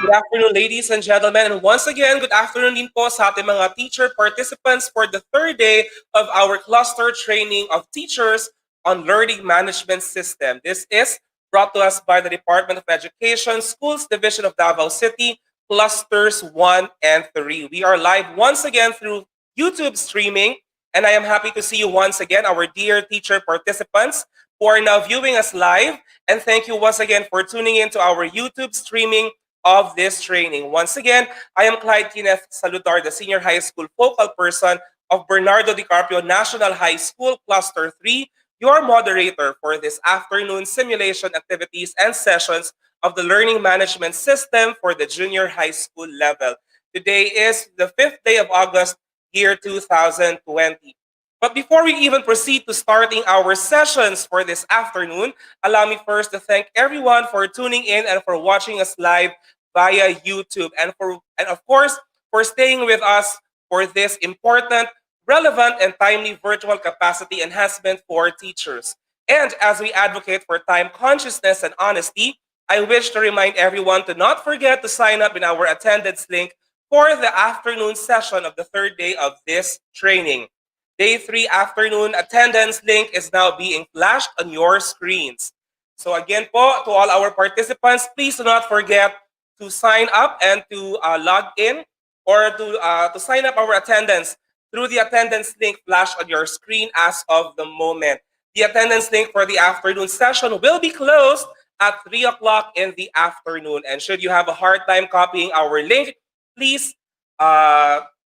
Good afternoon, ladies and gentlemen. And once again, good afternoon din po sa ating mga teacher participants for the third day of our cluster training of teachers on learning management system. This is brought to us by the Department of Education, Schools Division of Davao City, Clusters 1 and 3. We are live once again through YouTube streaming, and I am happy to see you once again, our dear teacher participants who are now viewing us live. And thank you once again for tuning in to our YouTube streaming of this training. Once again, I am Clyde Kenneth Saludar, the Senior High School Focal Person of Bernardo DiCaprio National High School Cluster 3, your moderator for this afternoon simulation activities and sessions of the Learning Management System for the junior high school level. Today is the 5th day of August, year 2020. But before we even proceed to starting our sessions for this afternoon, allow me first to thank everyone for tuning in and for watching us live via YouTube, and of course for staying with us for this important, relevant, and timely virtual capacity enhancement for teachers. And as we advocate for time consciousness and honesty, I wish to remind everyone to not forget to sign up in our attendance link for the afternoon session of the third day of this training. Day 3 afternoon attendance link is now being flashed on your screens. So again po, to all our participants, please do not forget to sign up and to log in or to sign up our attendance through the attendance link flashed on your screen as of the moment. The attendance link for the afternoon session will be closed at 3 o'clock in the afternoon. And should you have a hard time copying our link, please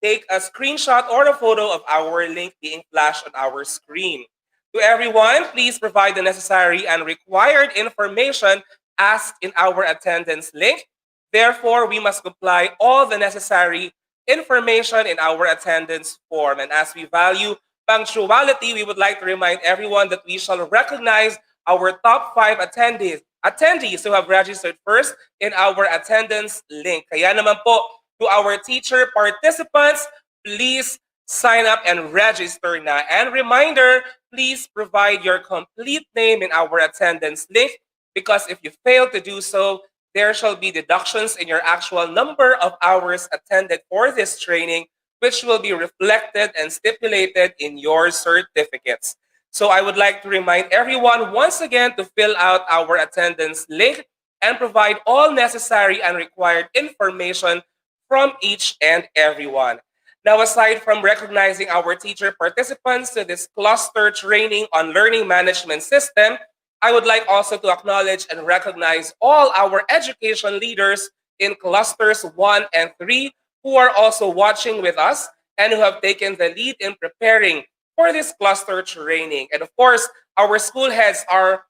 take a screenshot or a photo of our link being flashed on our screen. To everyone, please provide the necessary and required information asked in our attendance link. Therefore, we must comply all the necessary information in our attendance form. And as we value punctuality, we would like to remind everyone that we shall recognize our top 5 attendees who have registered first in our attendance link. Kaya naman po, to our teacher participants, please sign up and register na. And reminder, please provide your complete name in our attendance link, because if you fail to do so, there shall be deductions in your actual number of hours attended for this training, which will be reflected and stipulated in your certificates. So I would like to remind everyone once again to fill out our attendance link and provide all necessary and required information from each and everyone. Now, aside from recognizing our teacher participants to this cluster training on learning management system, I would like also to acknowledge and recognize all our education leaders in clusters 1 and 3 who are also watching with us and who have taken the lead in preparing for this cluster training. And of course, our school heads are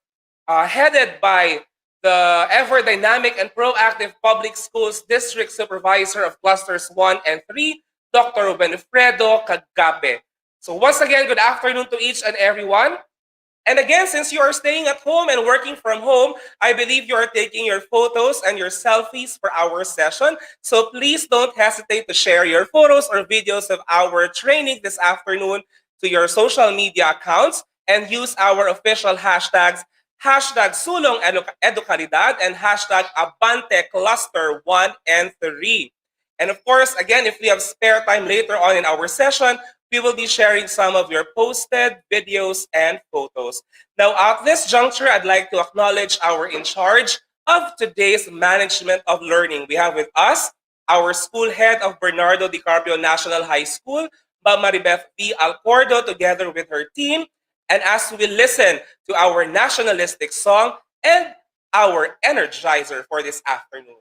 headed by the ever dynamic and proactive Public Schools District Supervisor of Clusters 1 and 3, Dr. Winifredo Cagabe. So once again, good afternoon to each and everyone. And again, since you are staying at home and working from home, I believe you are taking your photos and your selfies for our session. So please don't hesitate to share your photos or videos of our training this afternoon to your social media accounts and use our official hashtags, hashtag Sulong Educalidad and hashtag Abante Cluster 1 and 3. And of course, again, if we have spare time later on in our session, we will be sharing some of your posted videos and photos. Now, at this juncture, I'd like to acknowledge our in charge of today's management of learning. We have with us our school head of Bernardo DiCaprio National High School, Ma'am Maribeth V. Alcordo, together with her team. And as we listen to our nationalistic song and our energizer for this afternoon.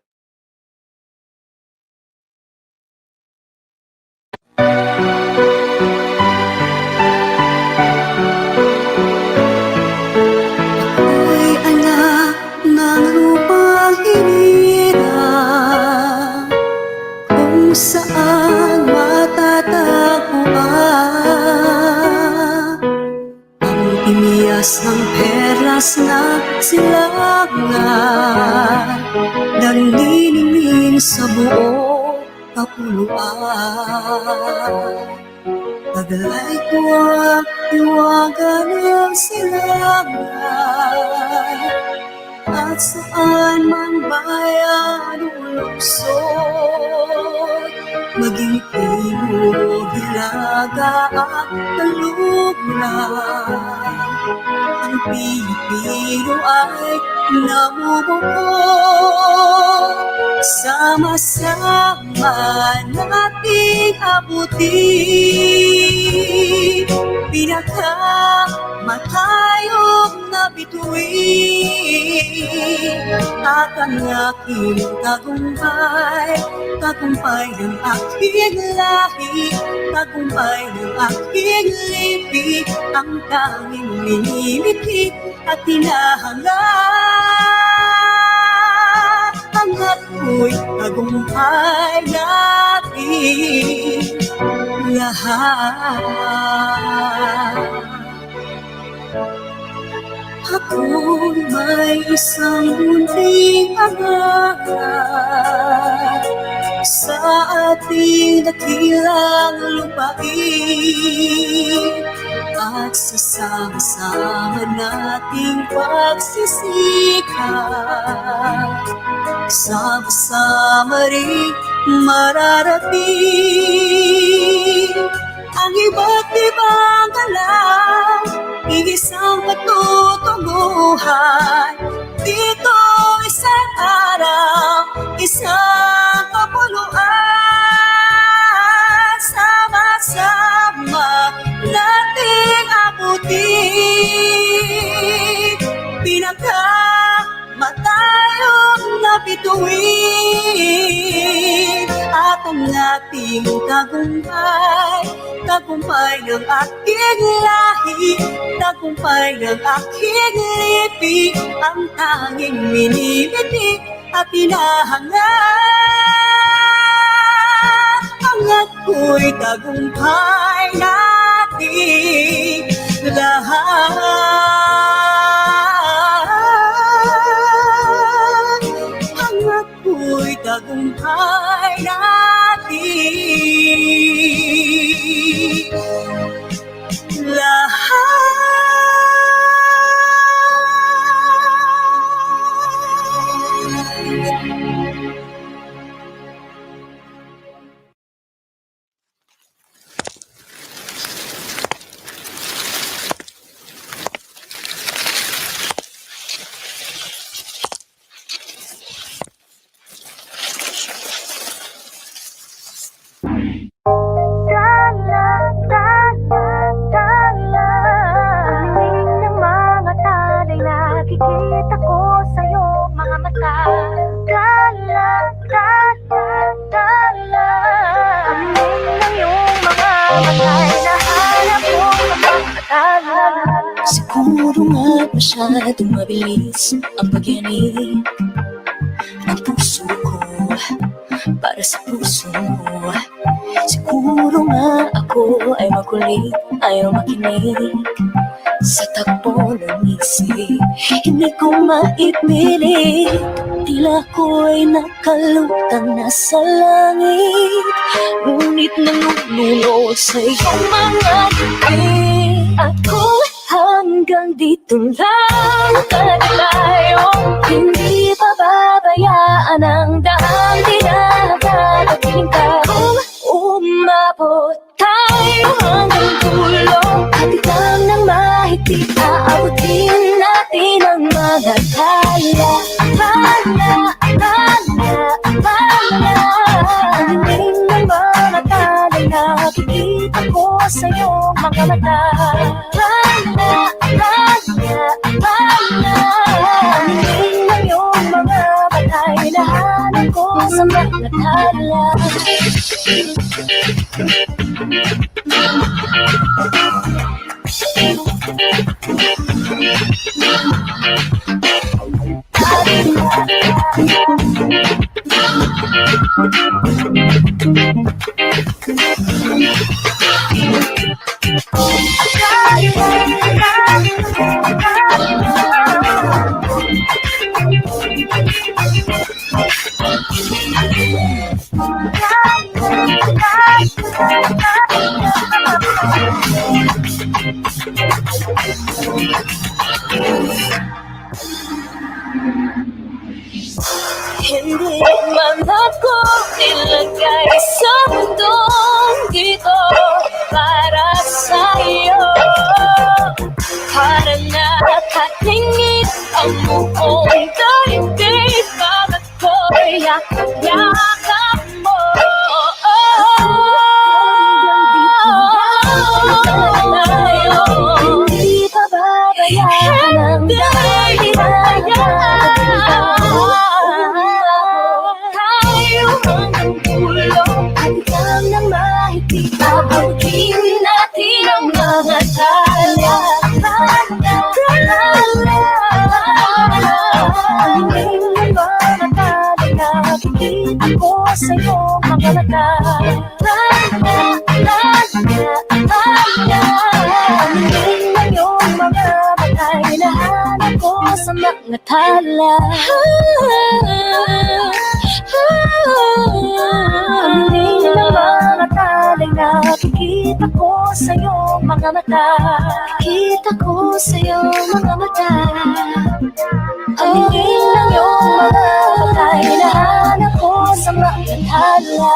Saan matatagpuan ang imiyas ng perlas na silangan, naniningning sa buong kapuluan. Taglay ko ang iwaga ng silangan, At saan man bayan o lungsod, maging Timog, Hilaga at Talukran, ang Pilipino ay namumuo. Sama-sama nating abutin pinakamatayog na bituin, at ang aking tagumpay, tagumpay ng aking lahi, tagumpay ng aking lipi, ang tanging minimitit at hinahangad. Angat ko'y tagumpay natin lahat. Ako'y may isang munting pangarap sa ating dakilang lupain, at sa sama-sama nating pagsisikap, sama-sama rin mararating ang iba't ibang galaw, iisang patutunguhan. Dito isang araw, isang kapuluan, sama-sama nating abutin pinakamatayog na bituin, at ang ating tagumpay, tagumpay ng aking lahi, tagumpay ng aking lipi, ang tanging minimitik at hinahangad. Angat ko'y tagumpay natin lahat. Angat ko'y tagumpay natin lahat. Nakikita ko sa'yo mga mata. Dala, dala, dala. Amin ng iyong mga matay. Nahanap ko magpapatala. Siguro nga masyadong mabilis ang pagyanig ng puso ko para sa puso mo. Siguro nga ako ay makulit, ayaw makinig sa takbo ng isip. Hindi ko maipilit, tila ko'y nakalutang na sa langit, ngunit nangulunod sa iyong mga ngiti. Ako hanggang dito lang tayo, hindi pababayaan ang daan, di nakakapiling ka. Kung umabot tayo hanggang dulo, hatid lang ng mahigpit, aabutin natin ang mga tala. Akala, akala, akala, ang dinig ng mga talay, nakikita ko sa'yo mga mata. Akala, akala, akala, ang dinig ng iyong mga batay, nahanap ko sa mga tala. Hindi man ako nilagay sa mundong dito para sa'yo. Para nakatingin ang buong daigdig, bakit ko'y yakap mo? Hindi pababayaan ang dahil tayo hanggang dulo at ikaw nang mahigpit. Abutin natin ang mga tala. Ang iyong mga tala, nakikita ko sa iyong mga mata. Ang iyong mga mata, hinahanap ko sa mga tala. Ang iyong mga tala, nakikita ko sa iyong mga mata. Nakikita ko sa iyong mga mata. Ang iyong mga mata, hinahanap ko sa mga tala.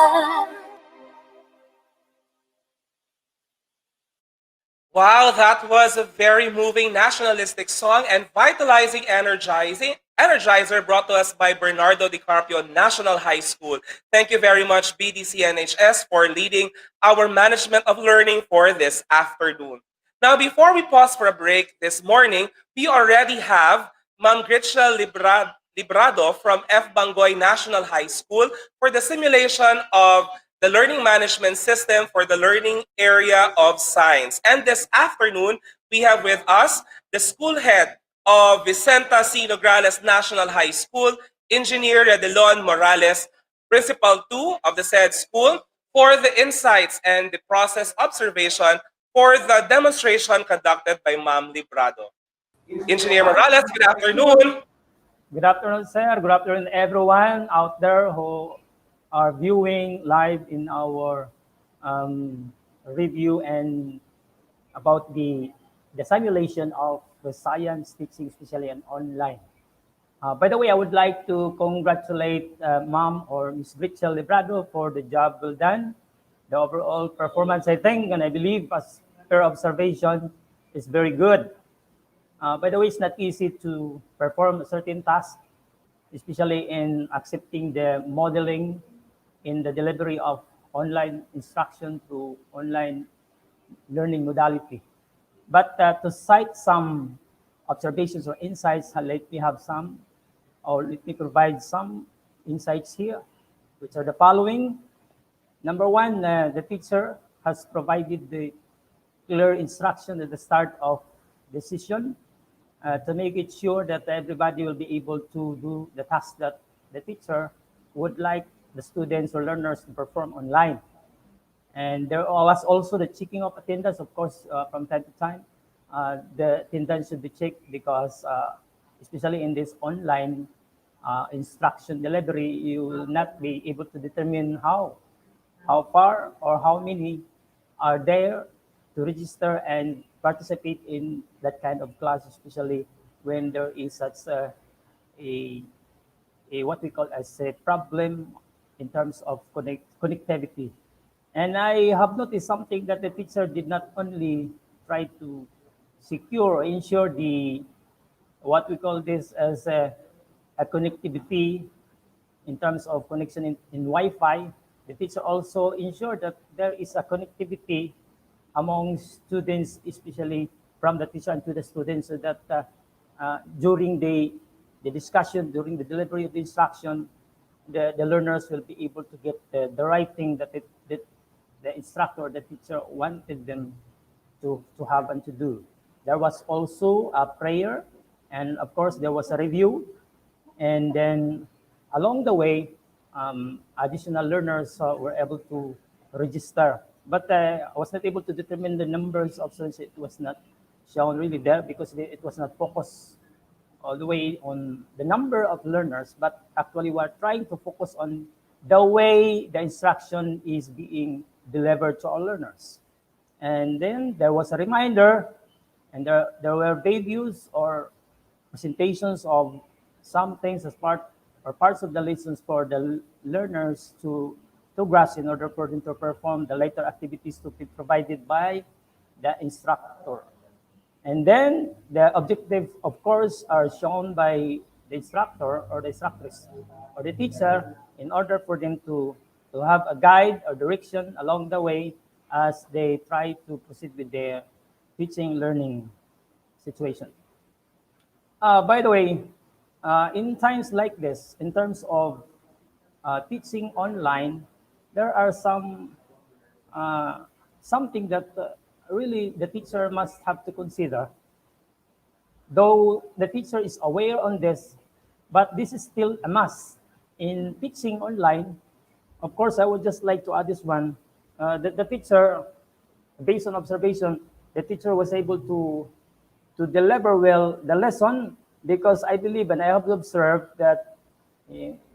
Wow, that was a very moving nationalistic song and vitalizing, energizer brought to us by Bernardo DiCarpio National High School. Thank you very much, BDCNHS, for leading our management of learning for this afternoon. Now, before we pause for a break this morning, we already have Ma'am Gritcha Librado from F. Bangoy National High School for the simulation of the learning management system for the learning area of science. And this afternoon, we have with us the school head of Vicenta C. Nograles National High School, Engineer Redelon Morales, Principal 2 of the said school, for the insights and the process observation for the demonstration conducted by Ma'am Librado. Engineer Morales, good afternoon. Good afternoon, sir. Good afternoon, everyone out there who are viewing live in our review and about the simulation of the science teaching, especially on online. By the way, I would like to congratulate Mom or Ms. Gritcha Librado for the job well done. The overall performance, I think, and I believe, as per observation, is very good. By the way, it's not easy to perform a certain task, especially in accepting the modeling in the delivery of online instruction through online learning modality. But to cite some observations or insights, let me have some, or let me provide some insights here, which are the following. Number one, the teacher has provided the clear instruction at the start of the session to make it sure that everybody will be able to do the task that the teacher would like the students or learners to perform online. And there was also the checking of attendance, of course, from time to time. The attendance should be checked because, especially in this online instruction delivery, you will not be able to determine how far or how many are there to register and participate in that kind of class, especially when there is such a what we call as a problem in terms of connectivity. And I have noticed something that the teacher did not only try to secure or ensure the what we call this as a connectivity in terms of connection in Wi-Fi. The teacher also ensured that there is a connectivity among students, especially from the teacher and to the students, so that during the discussion, during the delivery of the instruction, the learners will be able to get the right thing that the instructor, the teacher wanted them to have and to do. There was also a prayer, and of course there was a review, and then along the way, additional learners were able to register. But I was not able to determine the numbers of students. It was not shown really there because it was not focused all the way on the number of learners, but actually we're trying to focus on the way the instruction is being delivered to our learners. And then there was a reminder, and there were videos or presentations of some things as part or parts of the lessons for the learners to grasp in order for them to perform the later activities to be provided by the instructor. And then the objectives, of course, are shown by the instructor or the instructress or the teacher in order for them to have a guide or direction along the way as they try to proceed with their teaching learning situation. By the way, in times like this, in terms of teaching online, there are something that really the teacher must have to consider. Though the teacher is aware on this, but this is still a must in teaching online. Of course, I would just like to add this one. The teacher, based on observation, the teacher was able to deliver well the lesson because I believe and I have observed that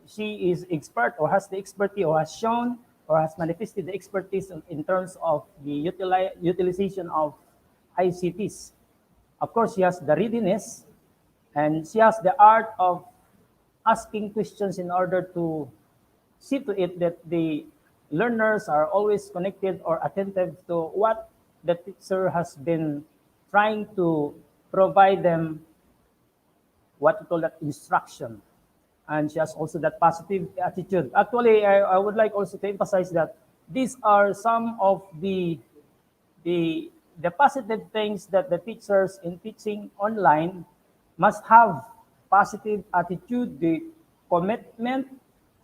she is expert or has the expertise or has shown or has manifested the expertise in terms of the utilization of ICTs. Of course, she has the readiness and she has the art of asking questions in order to see to it that the learners are always connected or attentive to what the teacher has been trying to provide them, what we call that instruction. And she has also that positive attitude. Actually, I would like also to emphasize that these are some of the positive things that the teachers in teaching online must have: positive attitude, the commitment,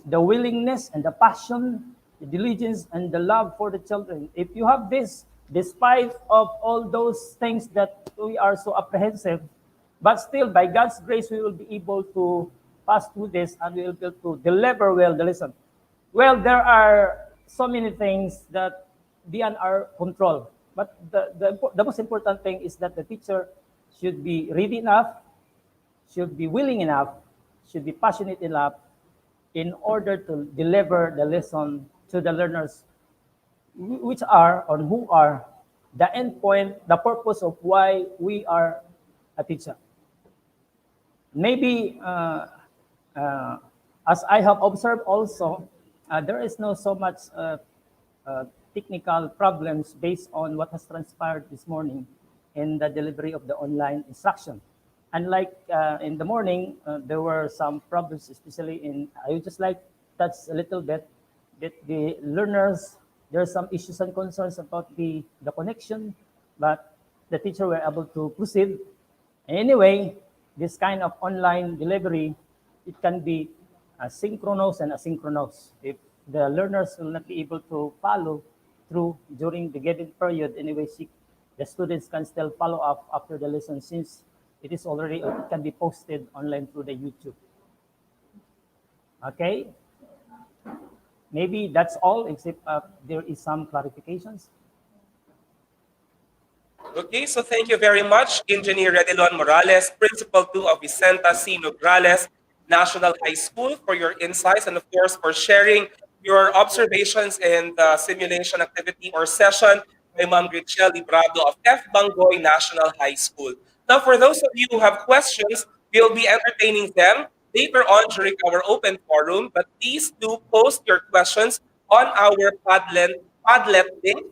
the willingness and the passion, the diligence and the love for the children. If you have this, despite of all those things that we are so apprehensive, but still by God's grace, we will be able to pass through this and we will be able to deliver well the lesson. Well, there are so many things that beyond our control. But the most important thing is that the teacher should be ready enough, should be willing enough, should be passionate enough in order to deliver the lesson to the learners, which are or who are the end point, the purpose of why we are a teacher. Maybe, as I have observed also, there is no so much technical problems based on what has transpired this morning in the delivery of the online instruction. Unlike in the morning, there were some problems, especially in, I would just like touch a little bit, that the learners, there are some issues and concerns about the connection, but the teacher were able to proceed. Anyway, this kind of online delivery, it can be synchronous and asynchronous. If the learners will not be able to follow through during the given period, anyway, the students can still follow up after the lesson since it is already, it can be posted online through the YouTube. Okay? Maybe that's all, except there is some clarifications. Okay, so thank you very much, Engineer Redilon Morales, Principal 2 of Vicenta C. Nograles National High School, for your insights and, of course, for sharing your observations in the simulation activity or session by Ma'am Gritchel Librado of F. Bangoy National High School. Now, for those of you who have questions, we'll be entertaining them later on during our open forum, but please do post your questions on our Padlet link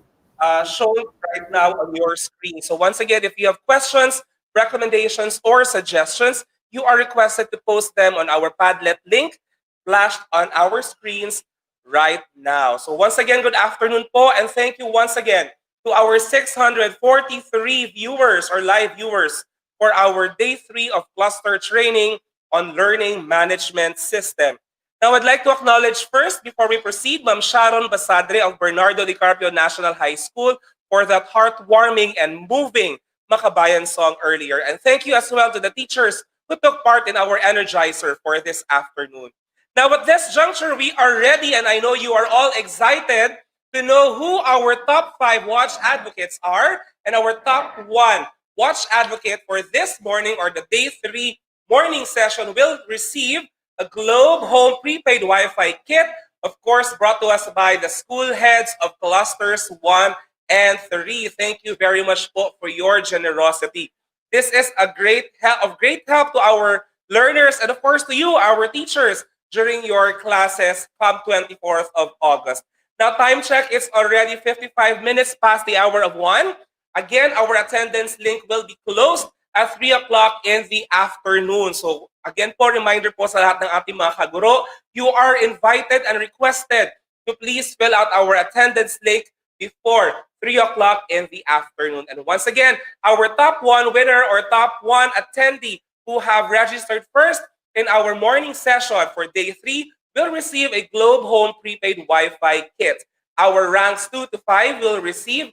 shown right now on your screen. So once again, if you have questions, recommendations, or suggestions, you are requested to post them on our Padlet link flashed on our screens right now. So once again, good afternoon po, and thank you once again to our 643 viewers or live viewers for our Day 3 of cluster training on learning management system. Now, I'd like to acknowledge first, before we proceed, Ma'am Sharon Basadre of Bernardo Di Carpio National High School for that heartwarming and moving Makabayan song earlier. And thank you as well to the teachers who took part in our Energizer for this afternoon. Now, at this juncture, we are ready, and I know you are all excited to know who our top 5 watch advocates are, and our top 1 watch advocate for this morning or the Day 3 morning session will receive a Globe Home prepaid Wi-Fi kit, of course, brought to us by the school heads of clusters 1 and 3. Thank you very much for your generosity. This is of great help to our learners, and of course to you, our teachers, during your classes come 24th of August. Now, time check, it's already 55 minutes past the hour of 1. Again, our attendance link will be closed at 3 o'clock in the afternoon. So again po, reminder po sa lahat ng ating mga kaguro, you are invited and requested to please fill out our attendance link before 3 o'clock in the afternoon. And once again, our top 1 winner or top 1 attendee who have registered first in our morning session for day 3 will receive a Globe Home prepaid Wi-Fi kit. Our ranks 2 to 5 will receive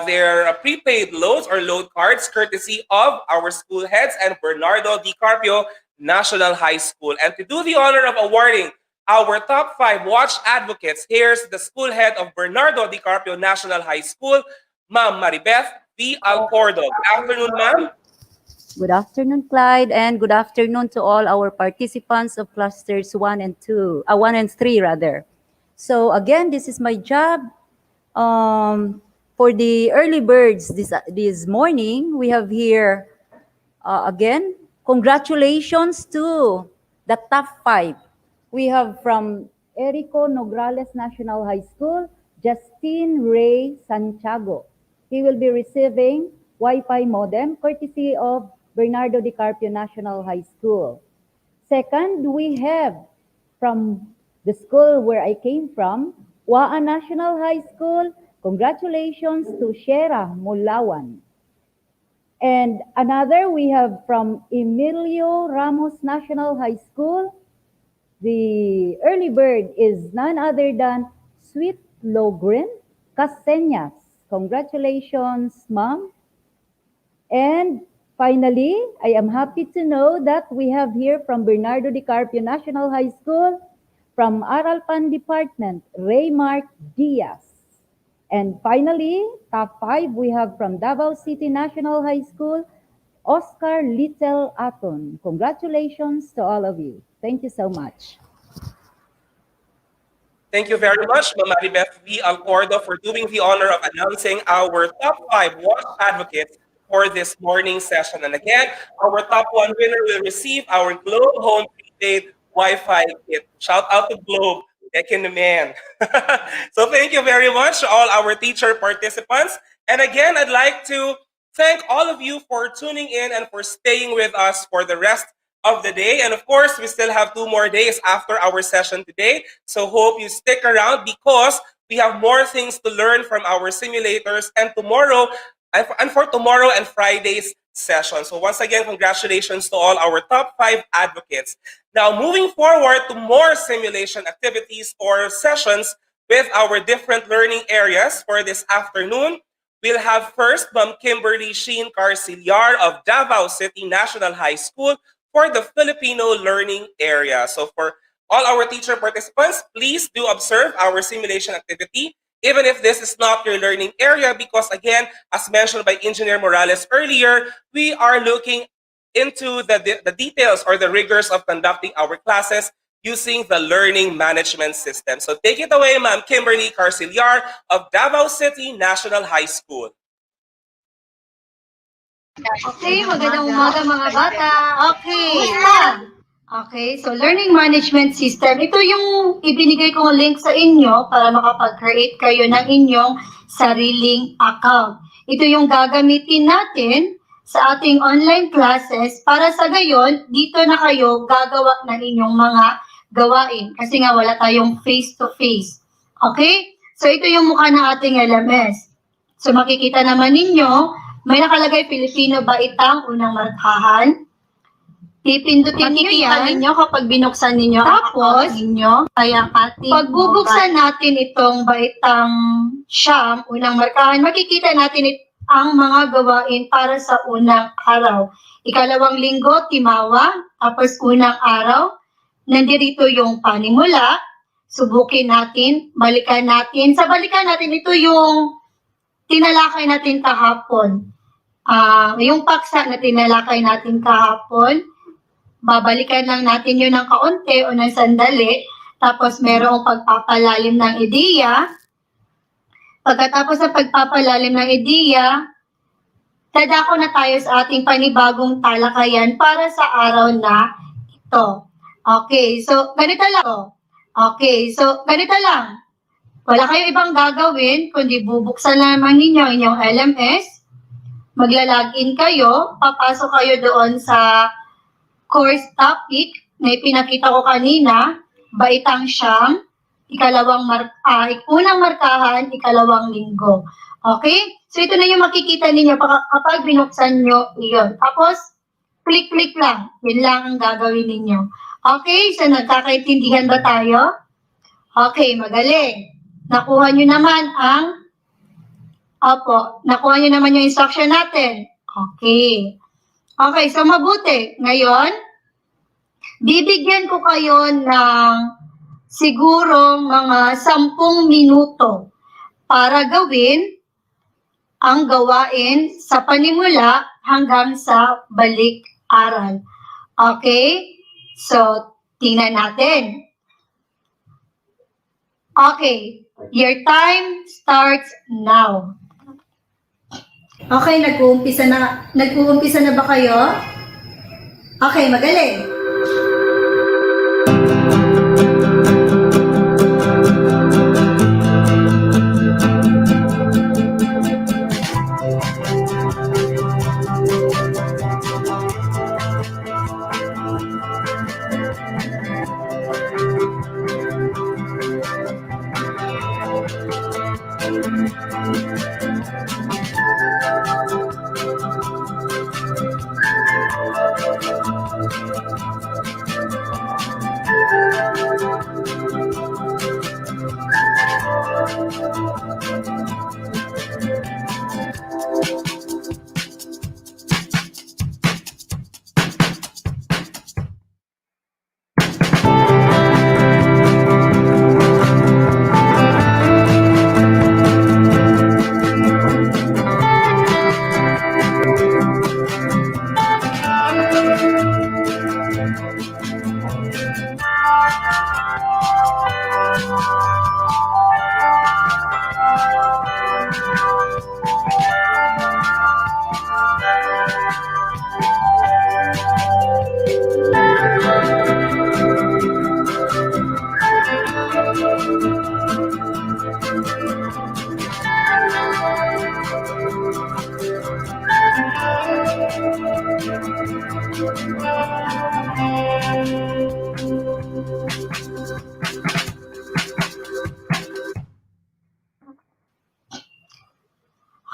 their prepaid loads or load cards courtesy of our school heads and Bernardo Di Carpio National High School. And to do the honor of awarding our top 5 watch advocates, here's the school head of Bernardo Di Carpio National High School, Ma'am Maribeth V. Alcordo. Good afternoon, ma'am. Good afternoon, Clyde, and good afternoon to all our participants of clusters 1 and 3 rather. So again, this is my job. For the early birds this morning, we have here again, congratulations to the top 5. We have from Erico Nograles National High School, Justine Ray Santiago. He will be receiving Wi-Fi modem courtesy of Bernardo Di Carpio National High School. Second, we have from the school where I came from, Waa National High School. Congratulations to Shera Mulawan. And another we have from Emilio Ramos National High School. The early bird is none other than Sweet Logren Caseñas. Congratulations, ma'am. And finally, I am happy to know that we have here from Bernardo Di Carpio National High School, from Aralpan Department, Raymark Diaz. And finally, top 5, we have from Davao City National High School, Oscar Little Aton. Congratulations to all of you. Thank you so much. Thank you very much, Ma'am Maribeth V. Alcordo, for doing the honor of announcing our top 5 watch advocates for this morning session. And again, our top 1 winner will receive our Globe Home prepaid Wi-Fi kit. Shout out to Globe, Ekin the man. So thank you very much, all our teacher participants. And again, I'd like to thank all of you for tuning in and for staying with us for the rest of the day. And of course, we still have 2 more days after our session today. So hope you stick around because we have more things to learn from our simulators and tomorrow, and for tomorrow and Friday's session. So once again, congratulations to all our top 5 advocates. Now, moving forward to more simulation activities or sessions with our different learning areas for this afternoon, we'll have first Ma'am Kimberly Sheen Carcillar of Davao City National High School for the Filipino learning area. So for all our teacher participants, please do observe our simulation activity, even if this is not your learning area, because again, as mentioned by Engineer Morales earlier, we are looking into the details or the rigors of conducting our classes using the learning management system. So take it away, Ma'am Kimberly Carcillar of Davao City National High School. Okay, magandang umaga mga bata. Okay, so learning management system. Ito yung ibinigay kong link sa inyo para makapag-create kayo ng inyong sariling account. Ito yung gagamitin natin sa ating online classes para sa gayon, dito na kayo gagawa ng inyong mga gawain. Kasi nga wala tayong face-to-face. Okay? So ito yung mukha ng ating LMS. So makikita naman ninyo, may nakalagay Filipino Baitang unang markahan. Pipindutin ninyo kapag binuksan ninyo tapos ninyo ay ang ating pagbubuksan natin itong Baitang Siyam unang markahan, makikita natin ang mga gawain para sa unang araw. Ikalawang linggo, Timawa, tapos unang araw, nandirito yung panimula, subukin natin, balikan natin. Sa balikan natin, ito yung tinalakay natin kahapon. Yung paksa na tinalakay natin kahapon, babalikan lang natin yun ng kaunti o ng sandali, tapos merong pagpapalalim ng ideya. Pagkatapos ng pagpapalalim ng ideya, dadako na tayo sa ating panibagong talakayan para sa araw na ito. Okay, so ganito lang. Wala kayong ibang gagawin kundi bubuksan naman ninyo inyong LMS, magla-login kayo, papasok kayo doon sa course topic na ipinakita ko kanina, baitang siyam, unang markahan, ikalawang linggo. Okay? So ito na yung makikita ninyo kapag binuksan nyo iyon. Tapos, click-click lang. Yun lang ang gagawin ninyo. Okay? So nagkakaintindihan ba tayo? Okay, magaling. Nakuha nyo naman yung instruction natin. Okay. Okay, so mabuti. Ngayon, bibigyan ko kayo ng siguro mga 10 minuto para gawin ang gawain sa panimula hanggang sa balik-aral. Okay? So, tingnan natin. Okay. Your time starts now. Okay, nag-uumpisa na ba kayo? Okay, magaling.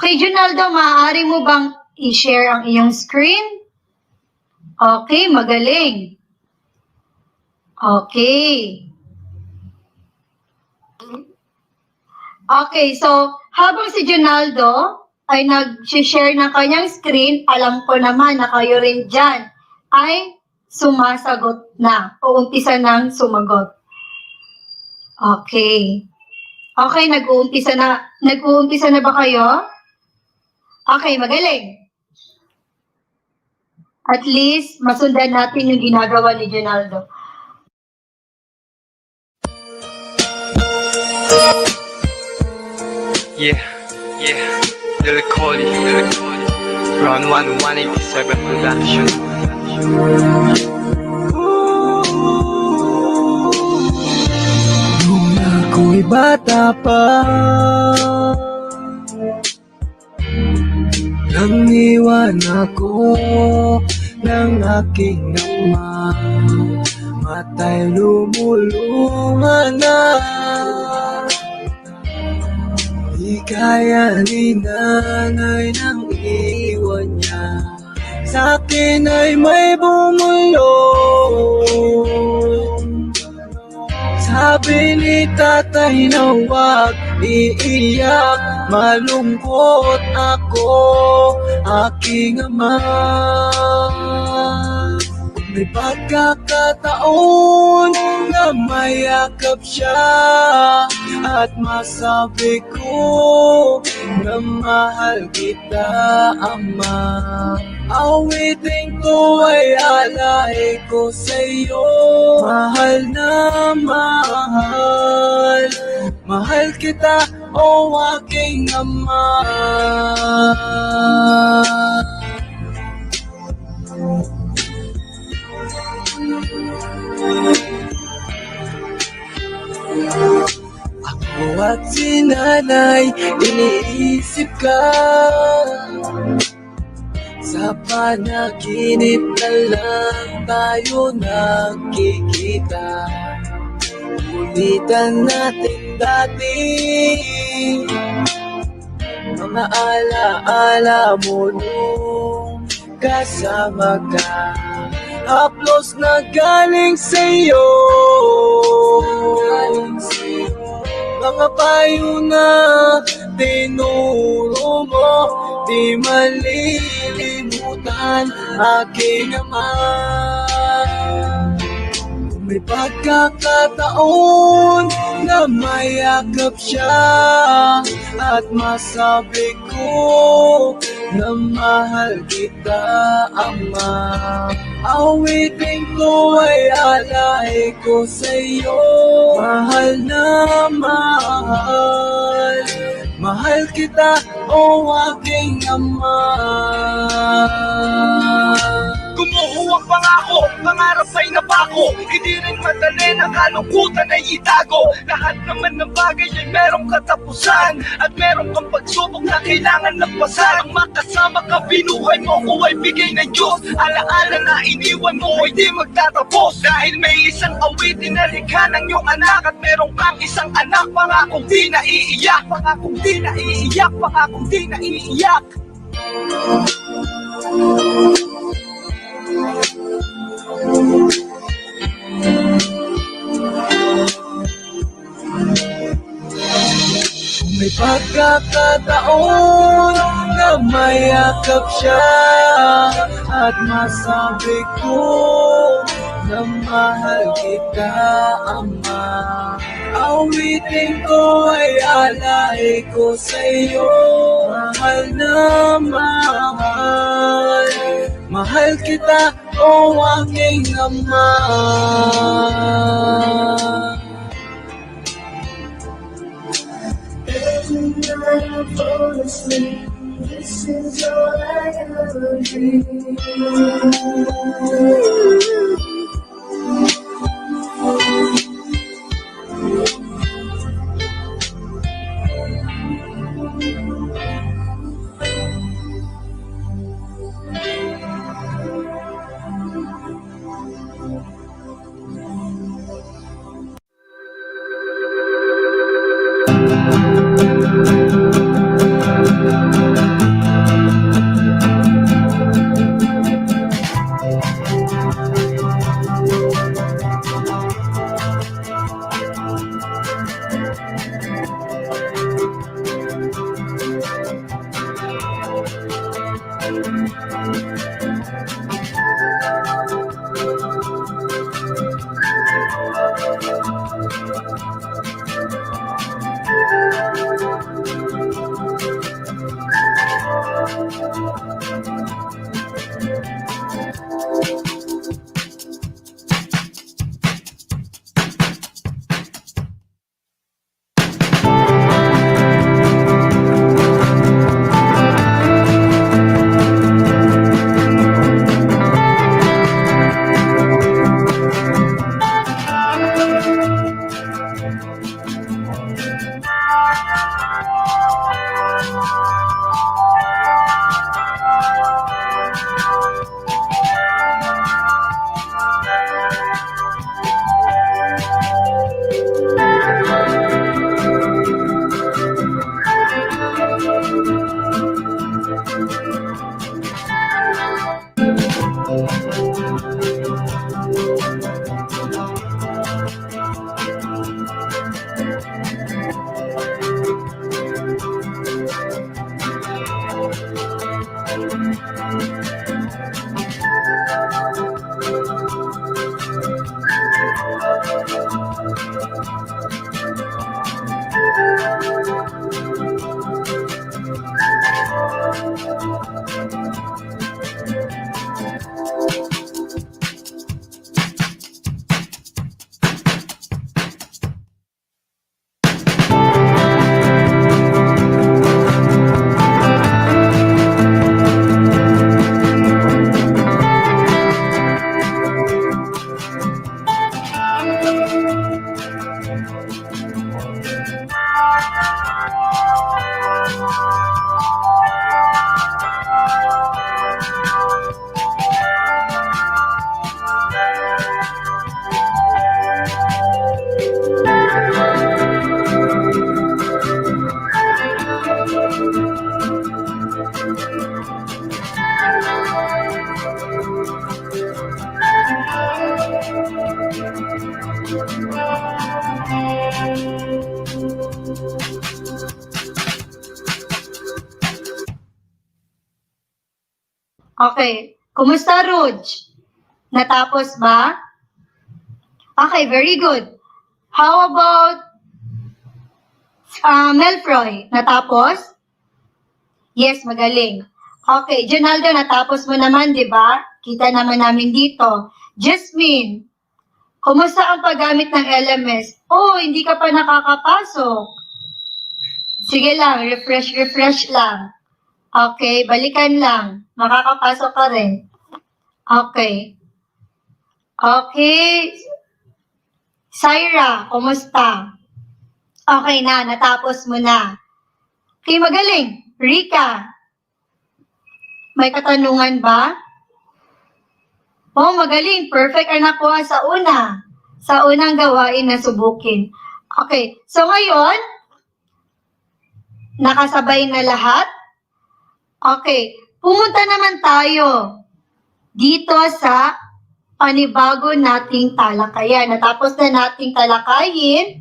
Okay, Junaldo, maaari mo bang i-share ang iyong screen? Okay, magaling. Okay. Okay, so habang si Junaldo ay nag-share ng kanyang screen, alam ko naman na kayo rin dyan ay sumasagot na o umpisa ng sumagot. Okay. Okay, nag-uumpisa na ba kayo? Okay, magaling. At least, masundan natin yung ginagawa ni Junaldo. Yeah, Lil Cody, Round 1, 187 production. Nung ako'y bata pa, nang iwan ako ng aking ama, mata'y lumulungan na. Di kaya ni nanay nang iwan niya, sa'kin ay may bumulong. Sabi ni tatay na huwag iiyak, malungkot ako, aking ama. May pagkakataon na mayakap siya at masabi ko na mahal kita, ama. Awitin ko ay alay ko sa'yo, mahal na mahal. Mahal kita, o aking ama. Ako at si nanay, iniisip ka. Sa panaginip na lang tayo nakikita. Ulitan natin dati mga alaala mo nung kasama ka. Haplos na galing sa'yo, mga payo na tinuro mo, di malilimutan aking ama. May pagkakataon na mayakap siya at masabi ko na mahal kita, ama. Awitin ko ay alay ko sa'yo, mahal na mahal. Mahal kita, o aking ama. Gumuho ang pangako, pangarap ay napako. Hindi rin madali na kalungkutan ay itago. Lahat naman ng bagay ay merong katapusan, at meron kang pagsubok na kailangan lagpasan. Ang makasama ka, binuhay mo ko ay bigay ng Diyos. Alaala na iniwan mo ay di magtatapos. Dahil may isang awitin na likha ng iyong anak, at meron kang isang anak, pangakong di naiiyak. Pangakong di naiiyak, pangakong di naiiyak. May pagkakataon na mayakap siya at masabi ko na mahal kita, ama. Awitin ko ay alay ko sa'yo, mahal na mahal. Mahal kita, o aking ama. Every night I fall asleep, this is all I ever dream. Okay. Kumusta, Ruj? Natapos ba? Okay, very good. How about Melfroy? Natapos? Yes, magaling. Okay, Jonaldo, natapos mo naman, di ba? Kita naman namin dito. Jasmine, kumusta ang paggamit ng LMS? Oh, hindi ka pa nakakapasok. Sige lang, refresh lang. Okay, balikan lang. Makakapasok ka rin. Okay. Okay. Syra, kumusta? Okay na, natapos mo na. Okay, magaling. Rika, may katanungan ba? Oh, magaling. Perfect ang nakuha sa una. Sa unang gawain na subukin. Okay, so ngayon, nakasabay na lahat? Okay, pumunta naman tayo dito sa panibago nating talakayan. Natapos na nating talakayin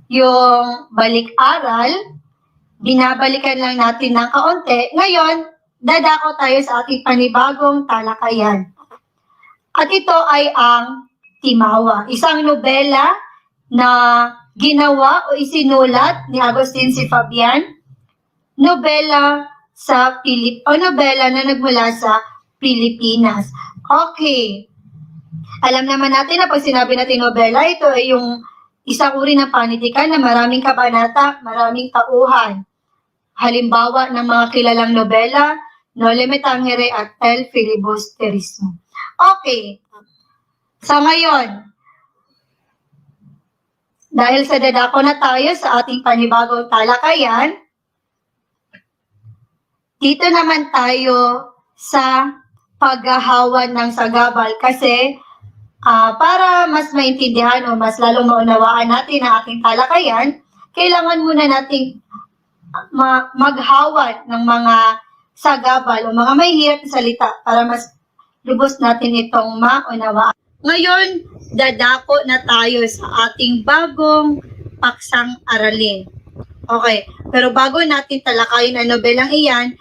yung balik-aral, binabalikan lang natin ng kaunti. Ngayon, dadako tayo sa ating panibagong talakayan. At ito ay ang Timawa, isang nobela na ginawa o isinulat ni Agustin C. Fabian, nobela nobela na nagmula sa Pilipinas. Okay. Alam naman natin na pag sinabi natin nobela, ito ay yung isang uri ng panitikan na maraming kabanata, maraming tauhan. Halimbawa ng mga kilalang nobela, Noli Me Tangere at El Filibusterismo. Okay. So ngayon, dahil sa dadako na tayo sa ating panibagong talakayan, dito naman tayo sa paghahawan ng sagabal kasi para mas maintindihan o mas lalong maunawaan natin ang ating talakayan, kailangan muna nating maghawan ng mga sagabal o mga may hirap na salita para mas lubos natin itong maunawaan. Ngayon, dadako na tayo sa ating bagong paksang aralin. Okay, pero bago natin talakayin ang nobelang iyan,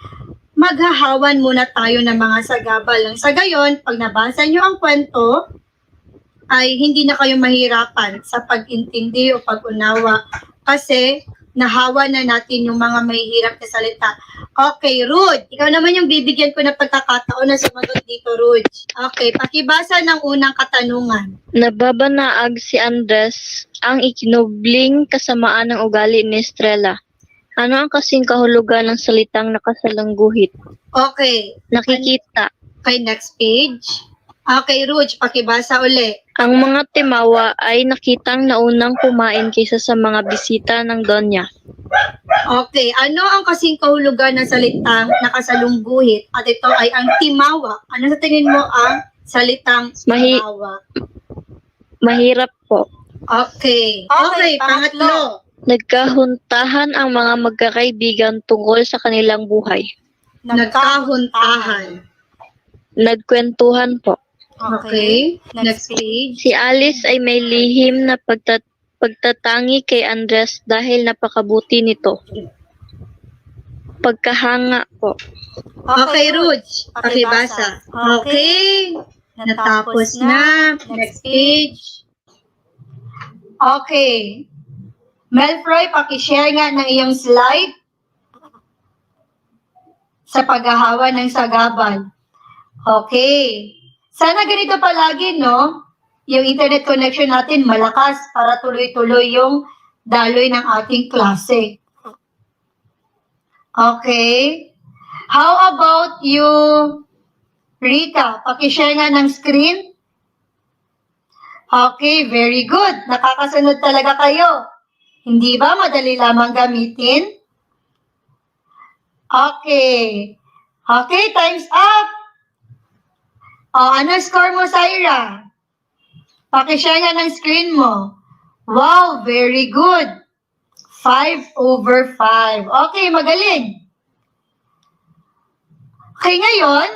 maghahawan muna tayo ng mga sagabal. Nang sa gayon, pag nabasa nyo ang kwento, ay hindi na kayo mahirapan sa pag-intindi o pag-unawa kasi nahawa na natin yung mga mahihirap na salita. Okay, Ruth, ikaw naman yung bibigyan ko na pagkakataon na sumagot dito, Ruth. Okay, pakibasa ng unang katanungan. Nababanaag si Andres ang ikinubling kasamaan ng ugali ni Estrella. Ano ang kasing kahulugan ng salitang nakasalangguhit? Okay. Nakikita. Okay, next page. Okay, Ruth, pakibasa uli. Ang mga timawa ay nakitang naunang kumain kaysa sa mga bisita ng Donya. Okay, ano ang kasing kahulugan ng salitang nakasalungguhit? At ito ay ang timawa. Ano sa tingin mo ang salitang timawa? Mahirap po. Okay. Okay, pangatlo. Nagkahuntahan ang mga magkakaibigan tungkol sa kanilang buhay. Nagkahuntahan. Nagkwentuhan po. Okay. Next page. Si Alice ay may lihim na pagtatangi kay Andres dahil napakabuti nito. Pagkahanga po. Okay, Ruth. Pakibasa. Okay. Natapos na. Next page. Okay. Melfroy, pakishare nga ng iyong slide sa paghahawa ng sagabal. Okay. Sana ganito palagi, no? Yung internet connection natin malakas para tuloy-tuloy yung daloy ng ating klase. Okay. How about you, Rita? Pakishare nga ng screen. Okay, very good. Nakakasunod talaga kayo. Hindi ba madali lamang gamitin? Okay. Okay, time's up. O, ano score mo, Syra? Pakishare nga ng screen mo. Wow, very good. 5/5. Okay, magaling. Okay, ngayon,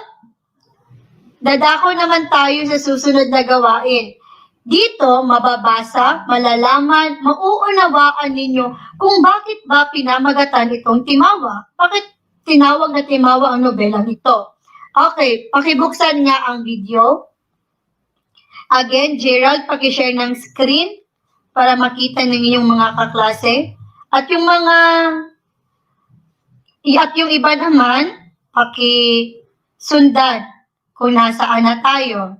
dadako naman tayo sa susunod na gawain. Dito, mababasa, malalaman, mauunawaan ninyo kung bakit ba pinamagatan itong Timawa. Bakit tinawag na Timawa ang nobelang ito? Okay, pakibuksan nga ang video. Again, Gerald, pakishare ng screen para makita ng inyong mga kaklase. At yung iba naman, pakisundan kung nasaan na tayo.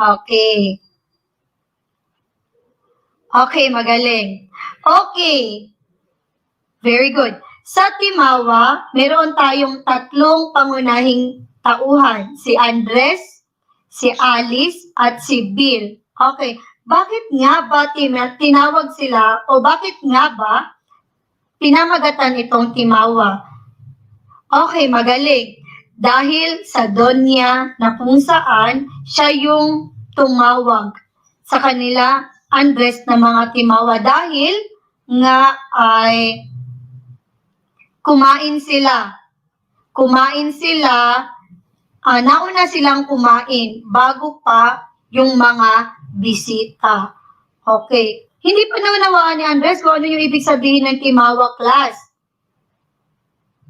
Okay. Okay, magaling. Okay. Very good. Sa Timawa, meron tayong tatlong pangunahing tauhan. Si Andres, si Alice, at si Bill. Okay. Bakit nga ba tinawag sila o bakit nga ba pinamagatan itong Timawa? Okay, magaling. Dahil sa Donya na kung saan siya yung tumawag sa kanila Andres na mga Timawa dahil nga ay kumain sila. Nauna silang kumain bago pa yung mga bisita. Okay. Hindi pa naunawaan ni Andres kung ano yung ibig sabihin ng Timawa class.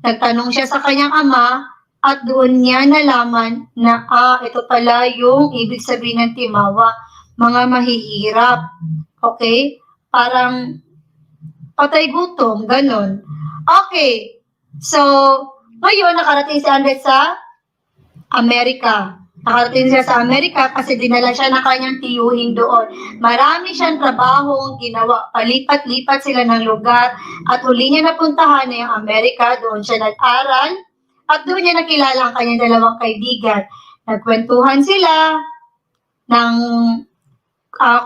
Nagtanong siya sa kanyang ama at doon niya nalaman na ito pala yung ibig sabihin ng Timawa. Mga mahihirap. Okay? Parang patay gutom, ganun. Okay. So, ngayon nakarating si Andres sa Amerika. Nakarating siya sa Amerika kasi dinala siya ng kanyang tiyuhin doon. Marami siyang trabahong ginawa. Palipat-lipat sila ng lugar at huli niya napuntahan na yung Amerika. Doon siya nag-aral at doon niya nakilala ang kanyang dalawang kaibigan. Nagkwentuhan sila ng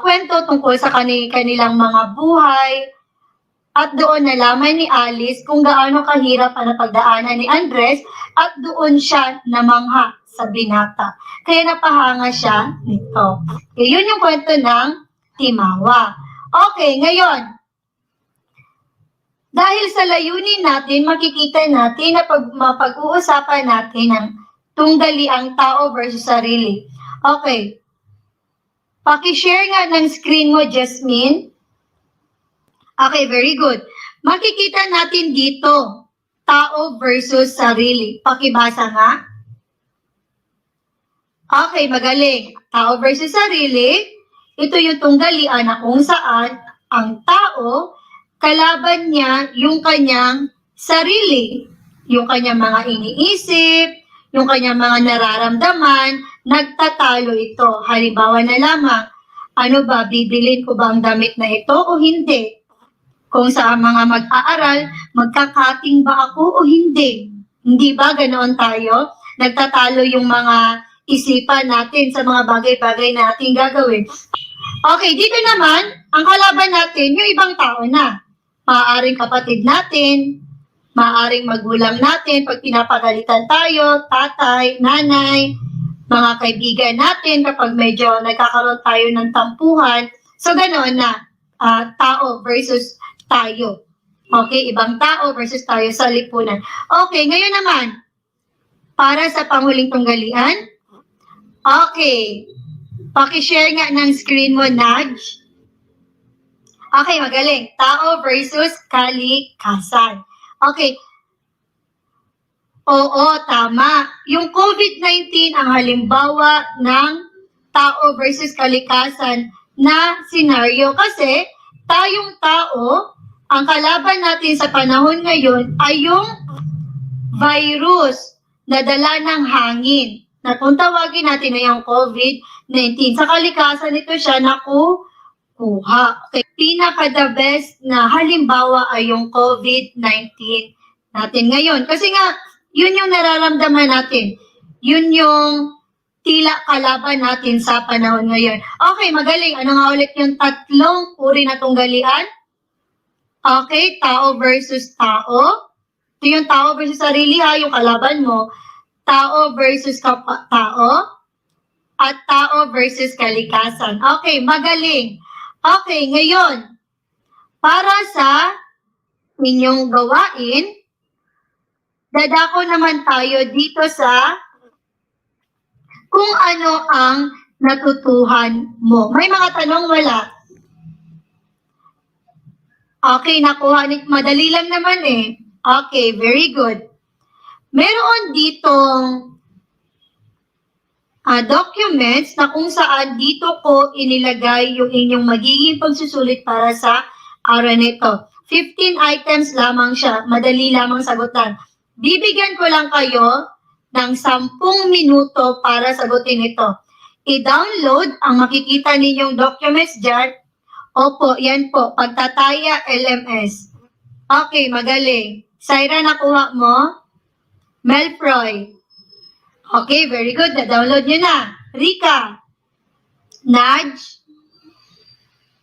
kwento tungkol sa kanilang mga buhay. At doon nalaman ni Alice kung gaano kahirap ang napagdaanan ni Andres at doon siya namangha sa binata. Kaya napahanga siya nito. Okay, yun yung kwento ng Timawa. Okay, ngayon, dahil sa layunin natin, makikita natin na mapag-uusapan natin ang tunggaliang tao versus sarili. Okay. Paki-share nga ng screen mo, Jasmine. Okay, very good. Makikita natin dito, tao versus sarili. Pakibasa nga. Okay, magaling. Tao versus sarili, ito yung tunggalian na kung saan ang tao, kalaban niya yung kanyang sarili. Yung kanyang mga iniisip, yung kanyang mga nararamdaman, nagtatalo ito. Halimbawa na lamang, ano ba, bibilin ko ba ang damit na ito o hindi? Kung sa mga mag-aaral, magkakating ba ako o hindi? Hindi ba ganoon tayo? Nagtatalo yung mga isipan natin sa mga bagay-bagay na ating gagawin. Okay, dito naman, ang kalaban natin, yung ibang tao na. Maaaring kapatid natin, maaaring magulang natin, pag pinapagalitan tayo, tatay, nanay, mga kaibigan natin, kapag medyo nagkakaroon tayo ng tampuhan. So, ganoon na, tao versus tayo. Okay, ibang tao versus tayo sa lipunan. Okay, ngayon naman, para sa panghuling tunggalian, okay, paki-share nga ng screen mo, Naj. Okay, magaling. Tao versus kalikasan. Okay. Oo, tama. Yung COVID-19 ang halimbawa ng tao versus kalikasan na senaryo kasi tayong tao, ang kalaban natin sa panahon ngayon ay yung virus na dala ng hangin. Na kung tawagin natin na yung COVID-19. Sa kalikasan ito siya nakukuha. Okay. Pinaka-the best na halimbawa ay yung COVID-19 natin ngayon. Kasi nga, yun yung nararamdaman natin. Yun yung tila kalaban natin sa panahon ngayon. Okay, magaling. Ano nga ulit yung tatlong uri na tunggalian? Okay, tao versus tao. Ito yung tao versus sarili ha, yung kalaban mo. Tao versus tao. At tao versus kalikasan. Okay, magaling. Okay, ngayon, para sa inyong gawain, dadako naman tayo dito sa kung ano ang natutuhan mo. May mga tanong wala? Okay, nakuha. Madali lang naman eh. Okay, very good. Meron ditong documents na kung saan dito ko inilagay yung inyong magiging pagsusulit para sa araw nito. 15 items lamang siya. Madali lamang sagutan. Bibigyan ko lang kayo ng 10 minuto para sagutin ito. i-download ang makikita ninyong documents dyan. Opo, yan po, pagtataya LMS. Okay, magaling. Syra, nakuha mo? Melfroy. Okay, very good. Na-download nyo na. Rika. Nudge.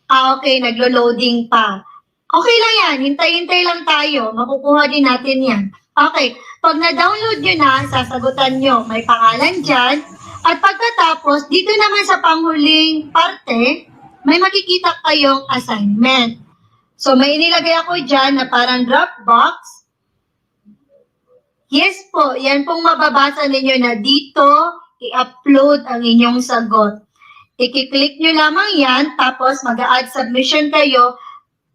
Okay, naglo-loading pa. Okay lang yan. Hintay-hintay lang tayo. Makukuha din natin yan. Okay, pag na-download nyo na, sasagutan nyo. May pangalan dyan. At pagkatapos, dito naman sa panghuling parte, may makikita kayong assignment. So, may inilagay ako dyan na parang Dropbox. Yes po, yan pong mababasa ninyo na dito, i-upload ang inyong sagot. I-click nyo lamang yan, tapos mag-add submission kayo,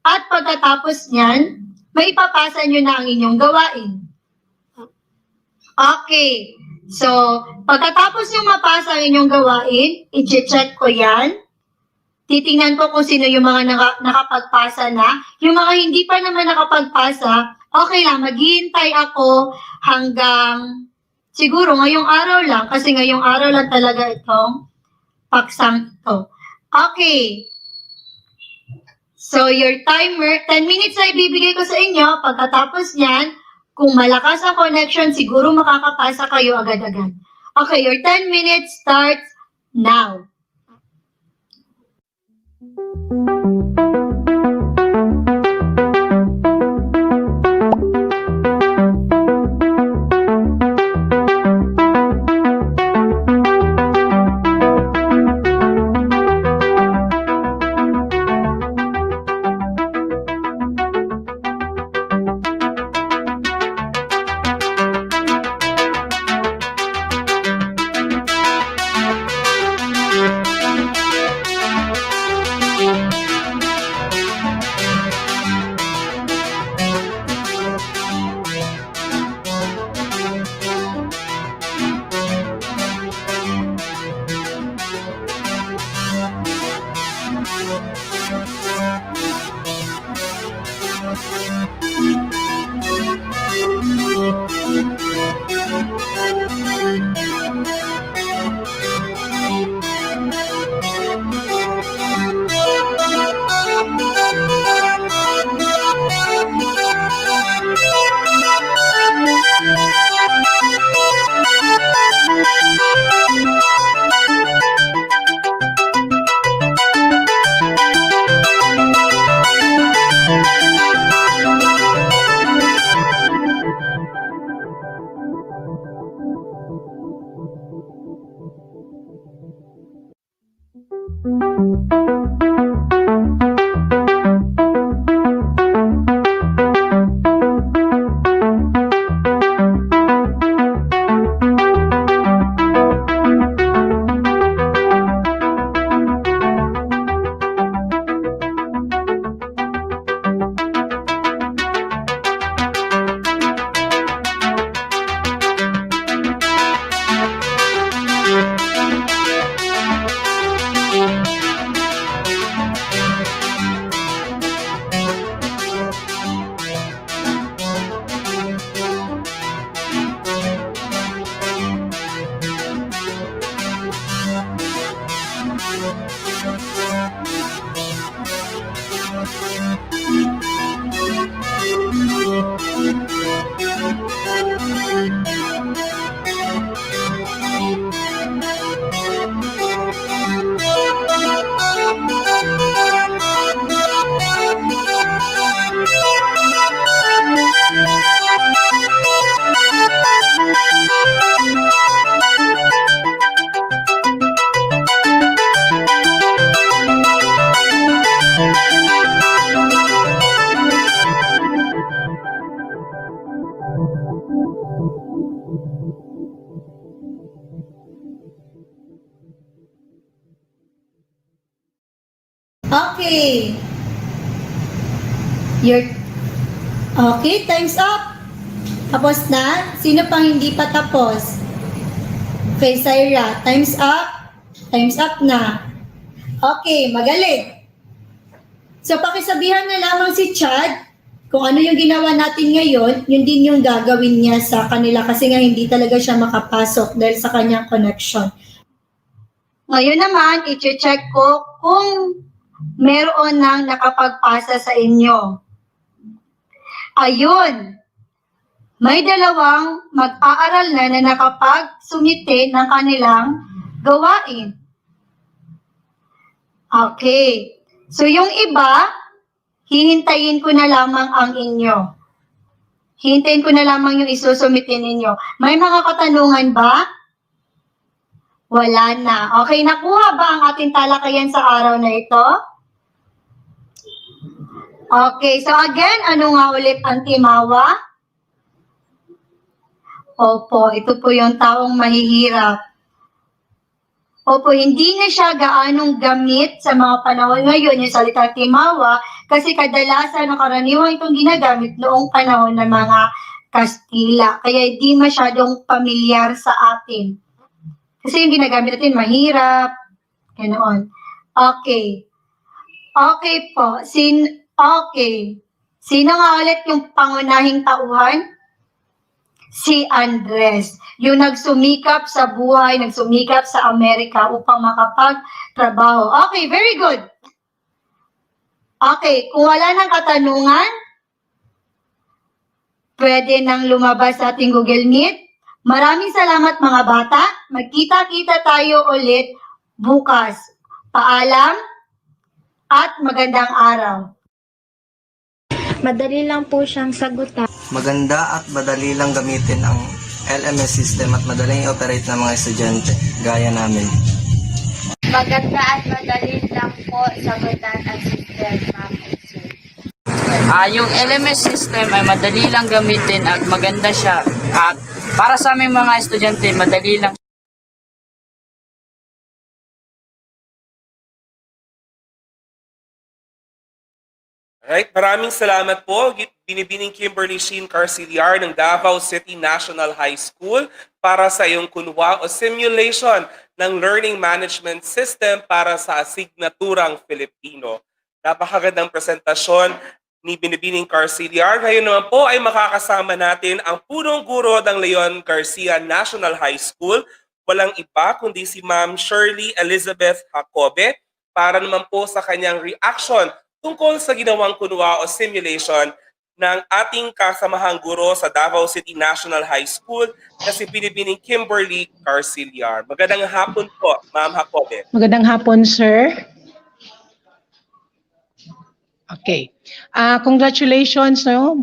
at pagkatapos nyan, may ipapasa nyo na ang inyong gawain. Okay, so pagkatapos nyo mapasa ang inyong gawain, i-check ko yan. Titingnan ko kung sino yung mga nakapagpasa na. Yung mga hindi pa naman nakapagpasa, okay lang, maghihintay ako hanggang siguro ngayong araw lang, kasi ngayong araw lang talaga itong paksang ito. Okay. So, your timer, 10 minutes na ibibigay ko sa inyo. Pagkatapos niyan, kung malakas ang connection, siguro makakapasa kayo agad-agad. Okay, your 10 minutes starts now. Okay. Okay, time's up. Tapos na? Sino pang hindi pa tapos? Okay, Syra, time's up. Time's up na. Okay, magaling. So, pakisabihan na lamang si Chad kung ano yung ginawa natin ngayon, yun din yung gagawin niya sa kanila kasi nga hindi talaga siya makapasok dahil sa kanyang connection. Ngayon naman, i-check ko kung meron nang nakapagpasa sa inyo. Ayun, may dalawang mag-aaral na nakapag-sumite ng kanilang gawain. Okay. So yung iba, hihintayin ko na lamang ang inyo. Hintayin ko na lamang yung isusumitin ninyo. May mga katanungan ba? Wala na. Okay, nakuha ba ang ating talakayan sa araw na ito? Okay, so again, ano nga ulit ang timawa? Opo, ito po yung taong mahihirap. Opo, hindi na siya gaanong gamit sa mga panahon ngayon yung salitang timawa kasi kadalasan o karaniwang itong ginagamit noong panahon ng mga Kastila. Kaya hindi masyadong pamilyar sa atin. Kasi yung ginagamit natin mahirap, ganoon. Okay. Okay po. Okay. Sino nga ulit yung pangunahing tauhan? Si Andres, yung nagsumikap sa buhay, nagsumikap sa Amerika upang makapagtrabaho. Okay, very good. Okay, kung wala nang katanungan, pwede nang lumabas sa ating Google Meet. Maraming salamat mga bata. Magkita-kita tayo ulit bukas. Paalam at magandang araw. Madali lang po siyang sagutan. Maganda at madali lang gamitin ang LMS system at madaling i-operate ng mga estudyante, gaya namin. Maganda at madali lang po sagutan ang system, ma'am and sir. Yung LMS system ay madali lang gamitin at maganda siya. At para sa aming mga estudyante, madali lang. Alright, maraming salamat po, Binibining Kimberly Sheen Carciliar ng Davao City National High School para sa iyong kunwa o simulation ng Learning Management System para sa asignaturang Filipino. Napakagandang presentasyon ni Binibining Carciliar. Ngayon naman po ay makakasama natin ang punong guro ng Leon Garcia National High School. Walang iba kundi si Ma'am Shirley Elizabeth Jacobe para naman po sa kanyang reaction tungkol sa ginawang kunwa o simulation ng ating kasamahang guro sa Davao City National High School na si Binibining Kimberly Carciliar. Magandang hapon po, Ma'am Jacobe. Magandang hapon, sir. Okay. Congratulations, no?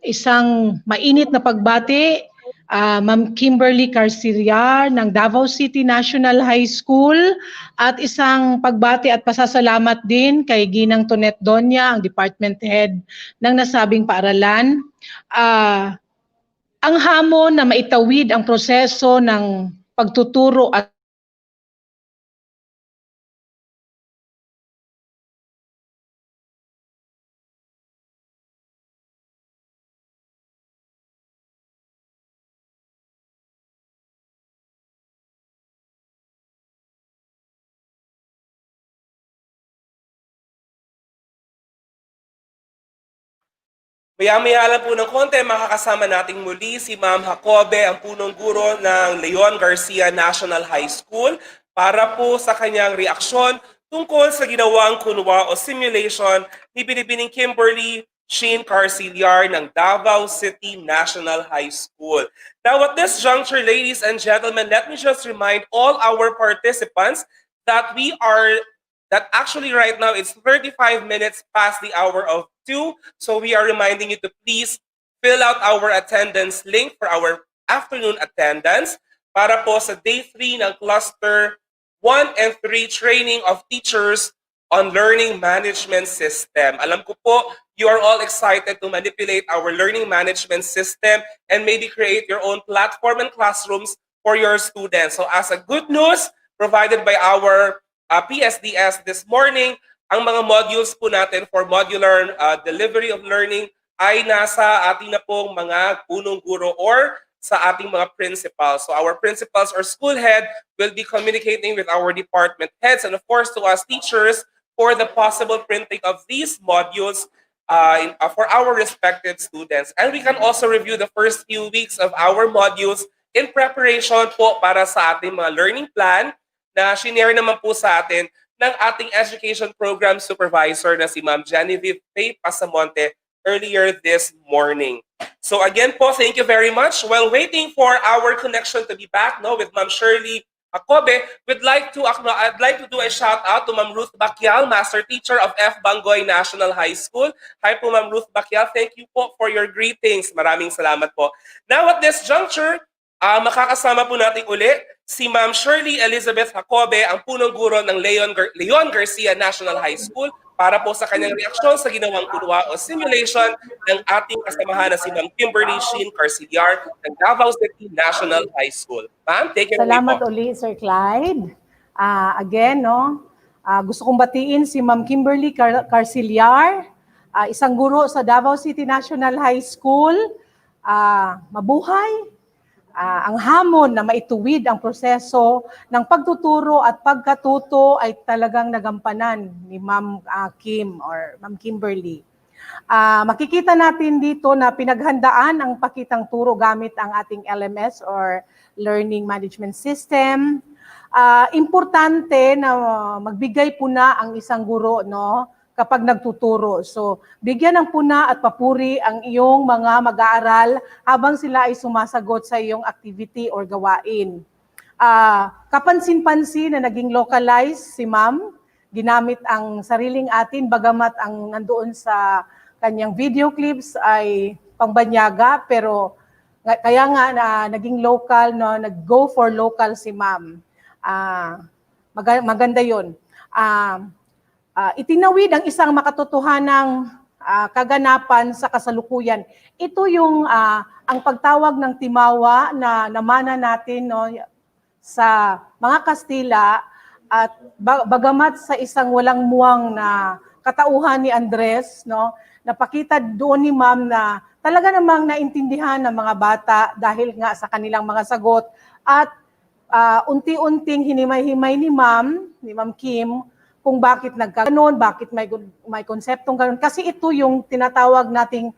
Isang mainit na pagbati, Ma'am Kimberly Carciliar ng Davao City National High School at isang pagbati at pasasalamat din kay Ginang Tonet Donya, ang Department Head ng nasabing paaralan. Ang hamon na maitawid ang proseso ng pagtuturo at Maya-maya lang po ng konti, makakasama nating muli si Ma'am Jacobe, ang punong guro ng Leon Garcia National High School para po sa kanyang reaksyon tungkol sa ginawang kunwa o simulation ni Binibining Kimberly Sheen Carciliar ng Davao City National High School. Now at this juncture, ladies and gentlemen, let me just remind all our participants that actually right now it's 35 minutes past the hour of 2. So we are reminding you to please fill out our attendance link for our afternoon attendance para po sa day 3 ng cluster 1 and 3 training of teachers on learning management system. Alam ko po, you are all excited to manipulate our learning management system and maybe create your own platform and classrooms for your students. So as a good news provided by our PSDS this morning, ang mga modules po natin for modular delivery of learning ay nasa ating na pong mga punong guro or sa ating mga principals. So our principals or school head will be communicating with our department heads and of course to us teachers for the possible printing of these modules for our respective students. And we can also review the first few weeks of our modules in preparation po para sa ating mga learning plan na shinare naman po sa atin ng ating Education Program Supervisor na si Ma'am Genevieve Faye Pasamonte earlier this morning. So again po, thank you very much. While waiting for our connection to be back with Ma'am Shirley Acobe, I'd like to do a shout out to Ma'am Ruth Bakyal, Master Teacher of F. Bangoy National High School. Hi po Ma'am Ruth Bakyal, thank you po for your greetings. Maraming salamat po. Now at this juncture, makakasama po natin uli si Ma'am Shirley Elizabeth Acobe, ang punong guro ng Leon Garcia National High School, para po sa kanyang reaksyon sa ginawang kulwa o simulation ng ating kasamahan na si Ma'am Kimberly Sheen Carcillar ng Davao City National High School. Ma'am, take it away Salamat po. uli, Sir Clyde. Again, gusto kong batiin si Ma'am Kimberly Carcillar, isang guro sa Davao City National High School. Mabuhay. Ang hamon na maituwid ang proseso ng pagtuturo at pagkatuto ay talagang nagampanan ni Ma'am Kim or Ma'am Kimberly. Makikita natin dito na pinaghandaan ang pakitang turo gamit ang ating LMS or Learning Management System. Importante na magbigay puna ang isang guro kapag nagtuturo. So, bigyan ng puna at papuri ang iyong mga mag-aaral habang sila ay sumasagot sa iyong activity or gawain. Kapansin-pansin na naging localized si Ma'am, ginamit ang sariling atin, bagamat ang nandoon sa kanyang video clips ay pangbanyaga, pero kaya nga naging local, nag-go for local si Ma'am. Maganda yun. Itinawid ang isang makatotohanang kaganapan sa kasalukuyan. Ito yung ang pagtawag ng timawa na namana natin sa mga Kastila at bagamat sa isang walang muwang na katauhan ni Andres, napakita doon ni Ma'am na talaga namang naintindihan ng mga bata dahil nga sa kanilang mga sagot at unti-unting hinimay-himay ni Ma'am Kim, kung bakit nagkaganon, bakit may konseptong ganon. Kasi ito yung tinatawag nating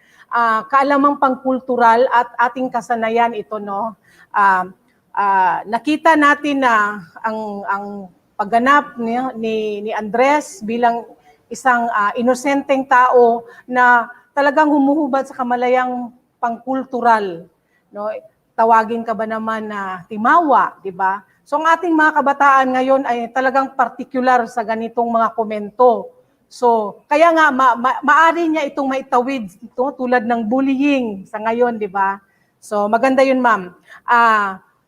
kaalamang pangkultural at ating kasanayan ito, nakita natin na ang pagganap ni Andres bilang isang inosenteng tao na talagang humuhubad sa kamalayang pangkultural. Tawagin ka ba naman na timawa, di ba? So ang ating mga kabataan ngayon ay talagang particular sa ganitong mga komento. So kaya nga maari niya itong maitawid tulad ng bullying sa ngayon, di ba? So maganda yun, Ma'am.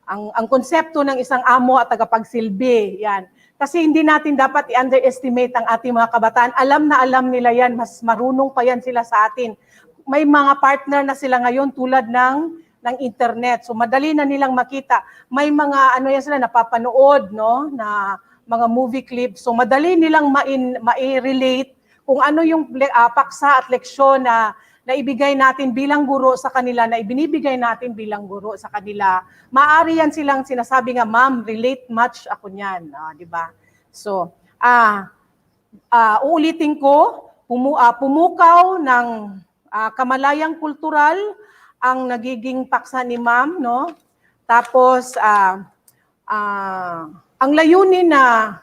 Ang konsepto ng isang amo at tagapagsilbi, yan. Kasi hindi natin dapat i-underestimate ang ating mga kabataan. Alam na alam nila yan, mas marunong pa yan sila sa atin. May mga partner na sila ngayon tulad ng internet. So madali na nilang makita. May mga sila napapanood na mga movie clips. So madali nilang mai-relate kung ano yung paksa at leksyon na ibigay natin bilang guro sa kanila, na ibinibigay natin bilang guro sa kanila. Maaari yan silang sinasabi nga, Ma'am, relate much ako niyan, di ba? So, uulitin ko, pumukaw ng kamalayang kultural ang nagiging paksa ni Ma'am, Tapos, ang layunin na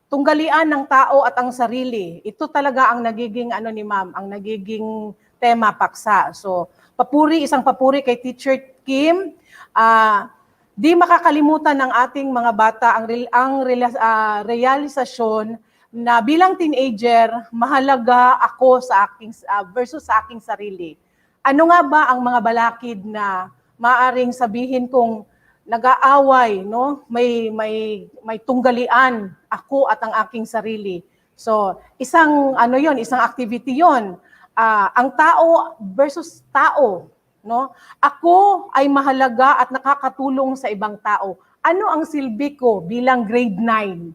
tunggalian ng tao at ang sarili, ito talaga ang nagiging ni Ma'am, ang nagiging tema paksa. So, isang papuri kay Teacher Kim. Di makakalimutan ng ating mga bata ang realisasyon na bilang teenager, mahalaga ako sa aking versus sa aking sarili. Ano nga ba ang mga balakid na maaring sabihin kung nag-aaway, may tunggalian ako at ang aking sarili. So, isang isang activity 'yon. Ang tao versus tao, Ako ay mahalaga at nakakatulong sa ibang tao. Ano ang silbi ko bilang grade 9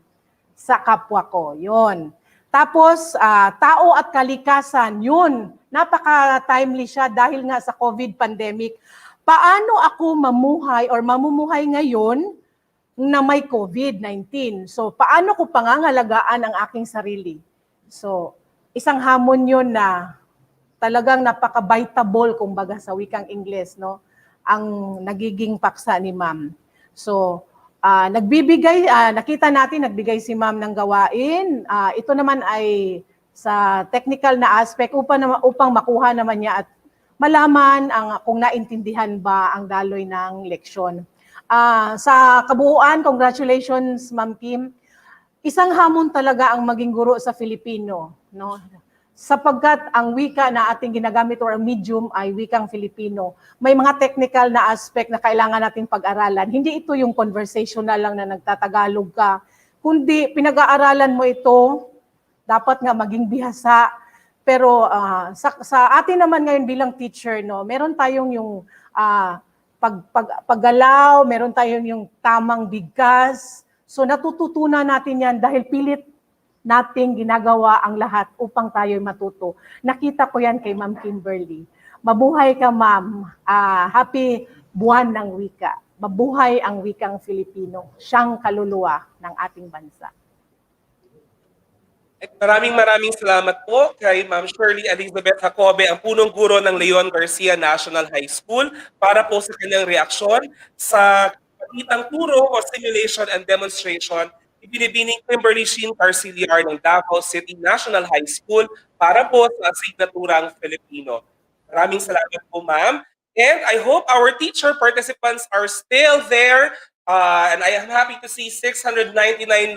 sa kapwa ko? 'Yon. Tapos, tao at kalikasan, yun, napaka-timely siya dahil nga sa COVID pandemic. Paano ako mamumuhay ngayon na may COVID-19? So, paano ko pangangalagaan ang aking sarili? So, isang hamon yun na talagang napaka-bitable, kumbaga sa wikang Ingles, ang nagiging paksa ni Ma'am. So, nakita natin, nagbigay si ma'am ng gawain. Ito naman ay sa technical na aspect upang makuha naman niya at malaman kung naintindihan ba ang daloy ng leksyon. Sa kabuuan, congratulations Ma'am Kim. Isang hamon talaga ang maging guro sa Filipino, no? Sapagkat ang wika na ating ginagamit or ang medium ay wikang Filipino. May mga technical na aspect na kailangan nating pag-aralan. Hindi ito yung conversational lang na nagtatagalog ka, kundi pinag-aaralan mo ito, dapat nga maging bihasa. Pero sa atin naman ngayon bilang teacher, no, meron tayong yung paggalaw, meron tayong yung tamang bigkas. So natututunan natin yan dahil pilit nating ginagawa ang lahat upang tayo matuto. Nakita ko yan kay Ma'am Kimberly. Mabuhay ka, Ma'am. Happy buwan ng wika. Mabuhay ang wikang Filipino. Siyang kaluluwa ng ating bansa. Maraming salamat po kay Ma'am Shirley Elizabeth Jacobe, ang punong guro ng Leon Garcia National High School, para po sa kanyang reaksyon sa pakitang turo o simulation and demonstration ibinibining Kimberly Sheen Carcillar ng Davao City National High School para po sa asignaturang Filipino. Maraming salamat po, ma'am. And I hope our teacher participants are still there. And I am happy to see 699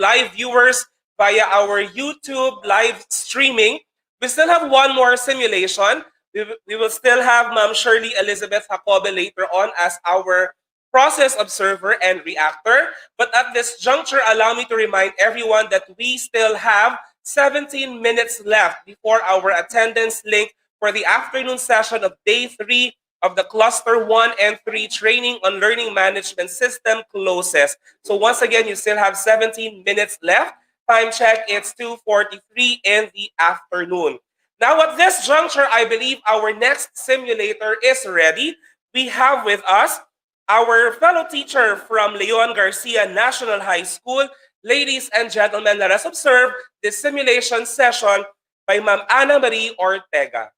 live viewers via our YouTube live streaming. We still have one more simulation. We will still have Ma'am Shirley Elizabeth Jacobe later on as our process observer and reactor. But at this juncture, allow me to remind everyone that we still have 17 minutes left before our attendance link for the afternoon session of Day 3 of the Cluster 1 and 3 Training on Learning Management System closes. So once again, you still have 17 minutes left. Time check, it's 2:43 in the afternoon. Now at this juncture, I believe our next simulator is ready. We have with us our fellow teacher from Leon Garcia National High School. Ladies and gentlemen, let us observe this simulation session by Ma'am Ana Marie Ortega.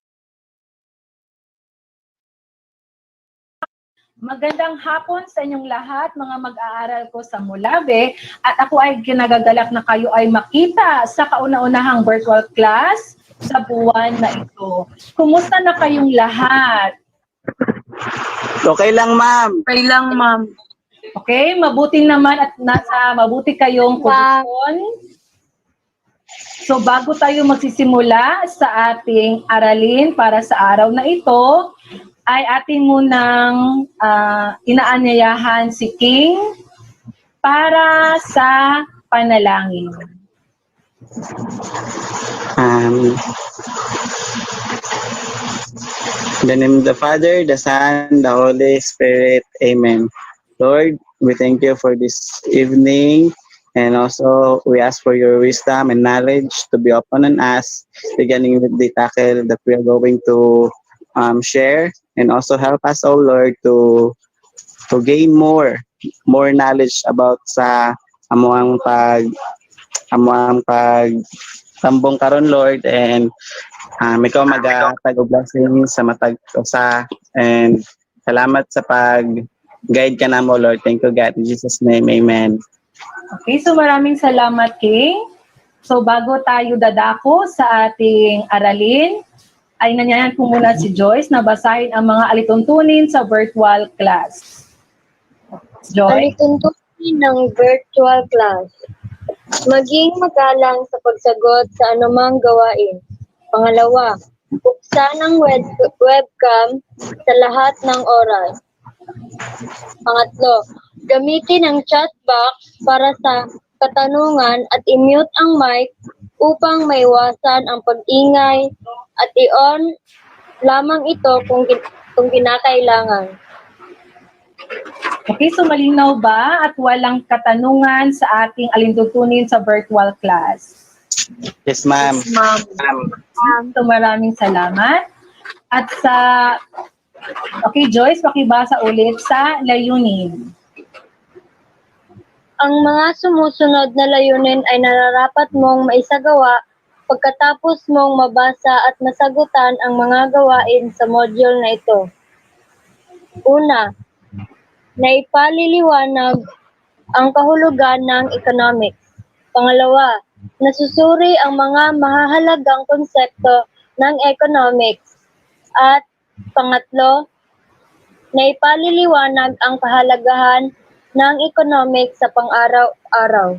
Magandang hapon sa inyong lahat, mga mag-aaral ko sa Mulabe. At ako ay kinagagalak na kayo ay makita sa kauna-unahang virtual class sa buwan na ito. Kumusta na kayong lahat? Okay lang, ma'am. Okay lang, ma'am. Okay, mabuti naman at nasa mabuti kayong kondisyon. So bago tayo magsisimula sa ating aralin para sa araw na ito, ay ating munang inaanyayahan si King para sa panalangin. In the name of the Father, the Son, the Holy Spirit. Amen. Lord, we thank you for this evening, and also we ask for your wisdom and knowledge to be upon us, beginning with the tackle that we are going to share, and also help us, oh Lord, to gain more knowledge about sa amuang tambong karon, Lord, and ikaw mag-atag og blessing sa matag usa, and salamat sa pag-guide ka namo, Lord. Thank you, God. In Jesus' name, amen. Okay, so maraming salamat, King. So bago tayo dadako sa ating aralin, ay nanyayan po muna si Joyce na basahin ang mga alituntunin sa virtual class. Joyce? Alituntunin ng virtual class. Maging magalang sa pagsagot sa anumang gawain. Pangalawa, buksan ang webcam sa lahat ng oras. Pangatlo, gamitin ang chat box para sa katanungan at i-mute ang mic upang maiwasan ang pag-ingay at i-on lamang ito kung kinakailangan. Okay, so malinaw ba at walang katanungan sa ating alintuntunin sa virtual class? Yes, ma'am. Yes, ma'am. So maraming salamat. At okay, Joyce, pakibasa ulit sa layunin. Ang mga sumusunod na layunin ay nararapat mong maisagawa pagkatapos mong mabasa at masagutan ang mga gawain sa module na ito. Una, naipaliliwanag ang kahulugan ng economics. Pangalawa, nasusuri ang mga mahahalagang konsepto ng economics. At pangatlo, naipaliliwanag ang kahalagahan ng economics sa pang-araw-araw.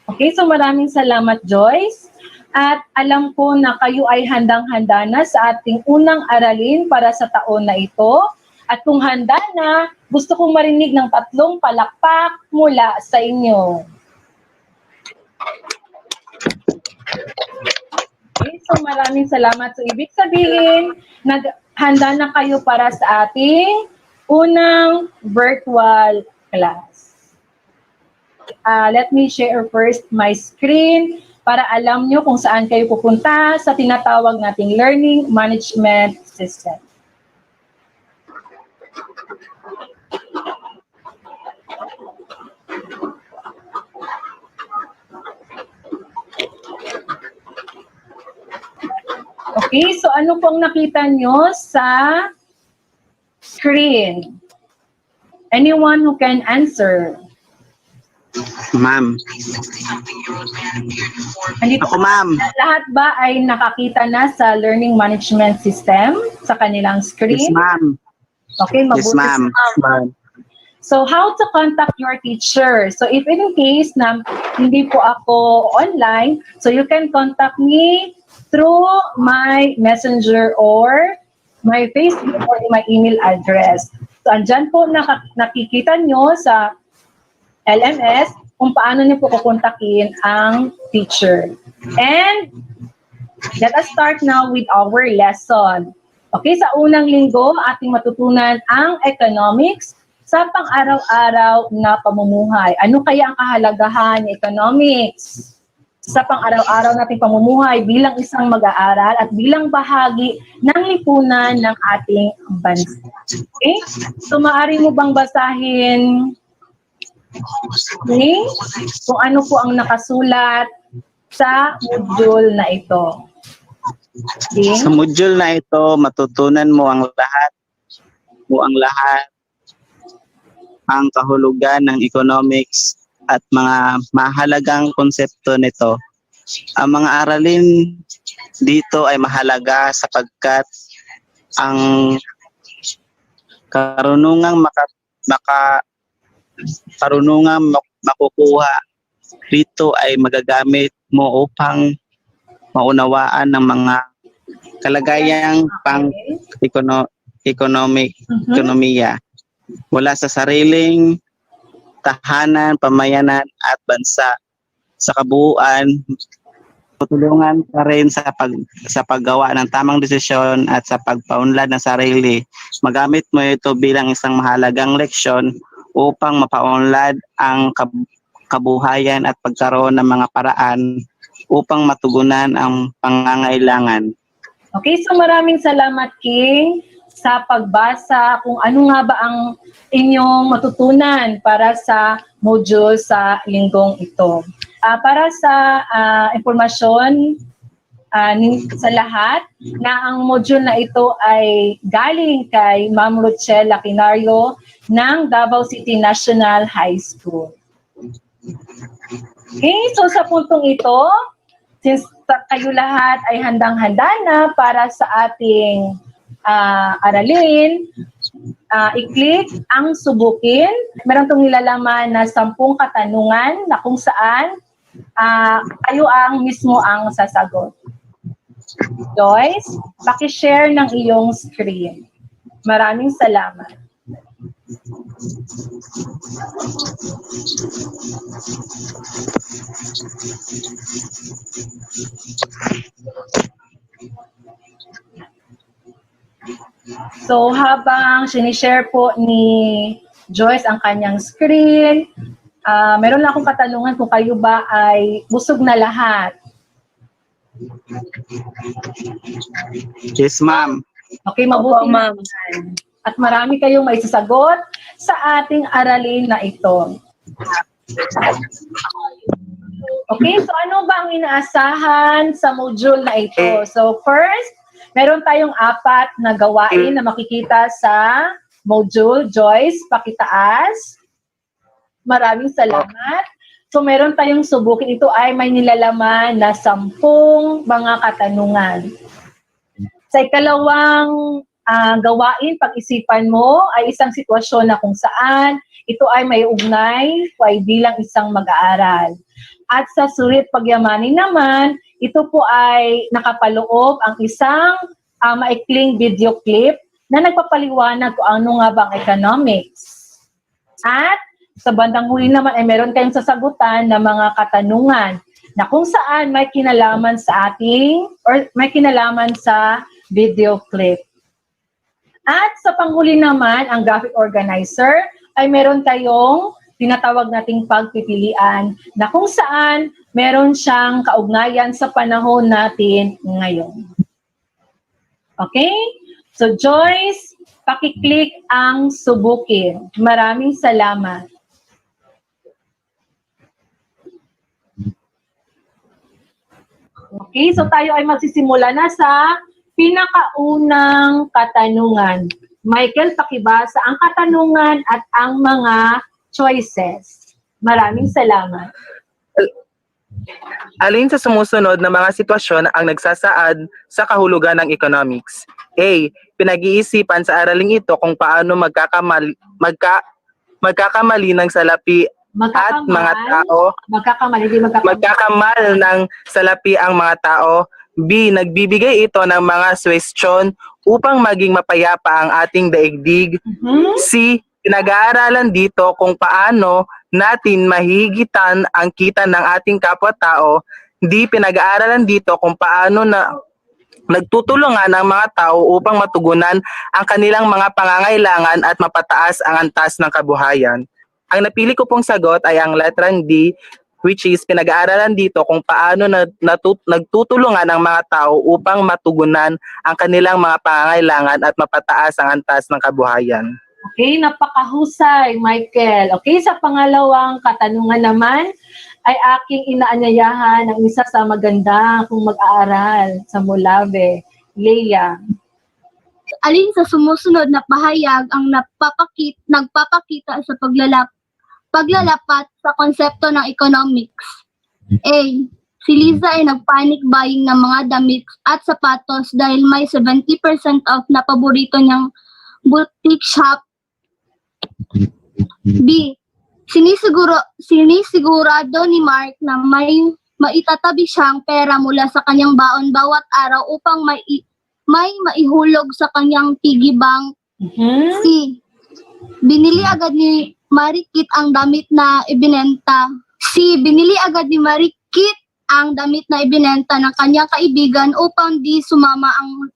Okay, so maraming salamat, Joyce. At alam ko na kayo ay handang-handa na sa ating unang aralin para sa taon na ito. At kung handa na, gusto kong marinig ng 3 palakpak mula sa inyo. Okay, so maraming salamat. So ibig sabihin, handa na kayo para sa ating unang virtual class. Let me share first my screen para alam nyo kung saan kayo pupunta sa tinatawag nating Learning Management System. Okay, so ano pong nakita nyo sa screen? Anyone who can answer? Ma'am. Ako, ma'am. Lahat ba ay nakakita na sa Learning Management System sa kanilang screen? Yes, ma'am. Okay, mabuti. Yes, ma'am. So, how to contact your teacher? So, if in case na hindi po ako online, so you can contact me through my messenger or my Facebook or my email address. So, andyan po nakikita nyo sa LMS kung paano niyo po kukontakin ang teacher. And let us start now with our lesson. Okay, sa unang linggo, ating matutunan ang economics sa pang-araw-araw na pamumuhay. Ano kaya ang kahalagahan ng economics sa pang-araw-araw nating pamumuhay bilang isang mag-aaral at bilang bahagi ng lipunan ng ating bansa? Okay? So, maaari mo bang basahin kung ano po ang nakasulat sa module na ito? Okay? Sa module na ito, matutunan mo ang lahat ang kahulugan ng economics at mga mahalagang konsepto nito. Ang mga aralin dito ay mahalaga sapagkat ang karunungang makukuha dito ay magagamit mo upang maunawaan ng mga kalagayang ekonomiya mula sa sariling tahanan, pamayanan at bansa. Sa kabuuan, tutulungan ka rin sa paggawa ng tamang desisyon at sa pagpaunlad ng sarili. Magamit mo ito bilang isang mahalagang leksyon upang mapaunlad ang kabuhayan at pagkaroon ng mga paraan upang matugunan ang pangangailangan. Okay, so maraming salamat, King, sa pagbasa kung ano nga ba ang inyong matutunan para sa module sa linggong ito. Para sa impormasyon sa lahat, na ang module na ito ay galing kay Ma'am Rochelle Laquinario ng Davao City National High School. Okay, so sa puntong ito, since kayo lahat ay handang-handa na para sa ating aralin, i-click ang subukin. Meron itong nilalaman na 10 katanungan na kung saan kayo ang mismo ang sasagot. Joyce, paki-share ng iyong screen. Maraming salamat. So habang sinishare po ni Joyce ang kanyang screen, meron lang akong katanungan kung kayo ba ay busog na lahat. Yes, ma'am. Okay, mabuti, ma'am. At marami kayong maisasagot sa ating aralin na ito. Okay, so ano ba ang inaasahan sa module na ito? So first, meron tayong 4 na gawain na makikita sa module. Joyce, pakitaas. Maraming salamat. So meron tayong subukin. Ito ay may nilalaman na 10 mga katanungan. Sa ikalawang gawain, pag-isipan mo ay isang sitwasyon na kung saan ito ay may ugnay ay bilang isang mag-aaral. At sa sulit pagyamanin naman, ito po ay nakapaloob ang isang maikling video clip na nagpapaliwanag kung ano nga bang economics. At sa bandang huli naman ay meron tayong sasagutan na mga katanungan na kung saan may kinalaman sa ating or may kinalaman sa video clip. At sa panghuli naman, ang graphic organizer ay meron tayong tinatawag nating pagpipilian na kung saan meron siyang kaugnayan sa panahon natin ngayon. Okay? So Joyce, pakiclick ang subukin. Maraming salamat. Okay, so tayo ay magsisimula na sa pinakaunang katanungan. Michael, pakibasa ang katanungan at ang mga choices. Maraming salamat. Alin sa sumusunod na mga sitwasyon ang nagsasaad sa kahulugan ng economics? A. Pinag-iisipan sa araling ito kung paano magkakamali ng salapi at mga tao. Magkakamal ng salapi ang mga tao. B. Nagbibigay ito ng mga suwestyon upang maging mapayapa ang ating daigdig. C. Pinag-aaralan dito kung paano natin mahigitan ang kita ng ating kapwa-tao. D. Pinag-aaralan dito kung paano nagtutulungan ang mga tao upang matugunan ang kanilang mga pangangailangan at mapataas ang antas ng kabuhayan. Ang napili ko pong sagot ay ang letrang D, which is pinag-aaralan dito kung paano nagtutulungan ang mga tao upang matugunan ang kanilang mga pangangailangan at mapataas ang antas ng kabuhayan. Okay, napakahusay, Michael. Okay, sa pangalawang katanungan naman ay aking inaanyayahan ng isa sa maganda kung mag-aaral sa Molave, Leia. Alin sa sumusunod na pahayag ang nagpapakita sa paglalapat sa konsepto ng economics? A. Si Liza ay nag-panic buying ng mga damit at sapatos dahil may 70% off na paborito niyang boutique shop. B. Sinisigurado ni Mark na may maitatabi siyang pera mula sa kanyang baon bawat araw upang may maihulog sa kanyang piggy bank. C. Binili agad ni Marikit ang damit na ibinenta. C. Binili agad ni Marikit ang damit na ibinenta ng kanyang kaibigan upang di sumama ang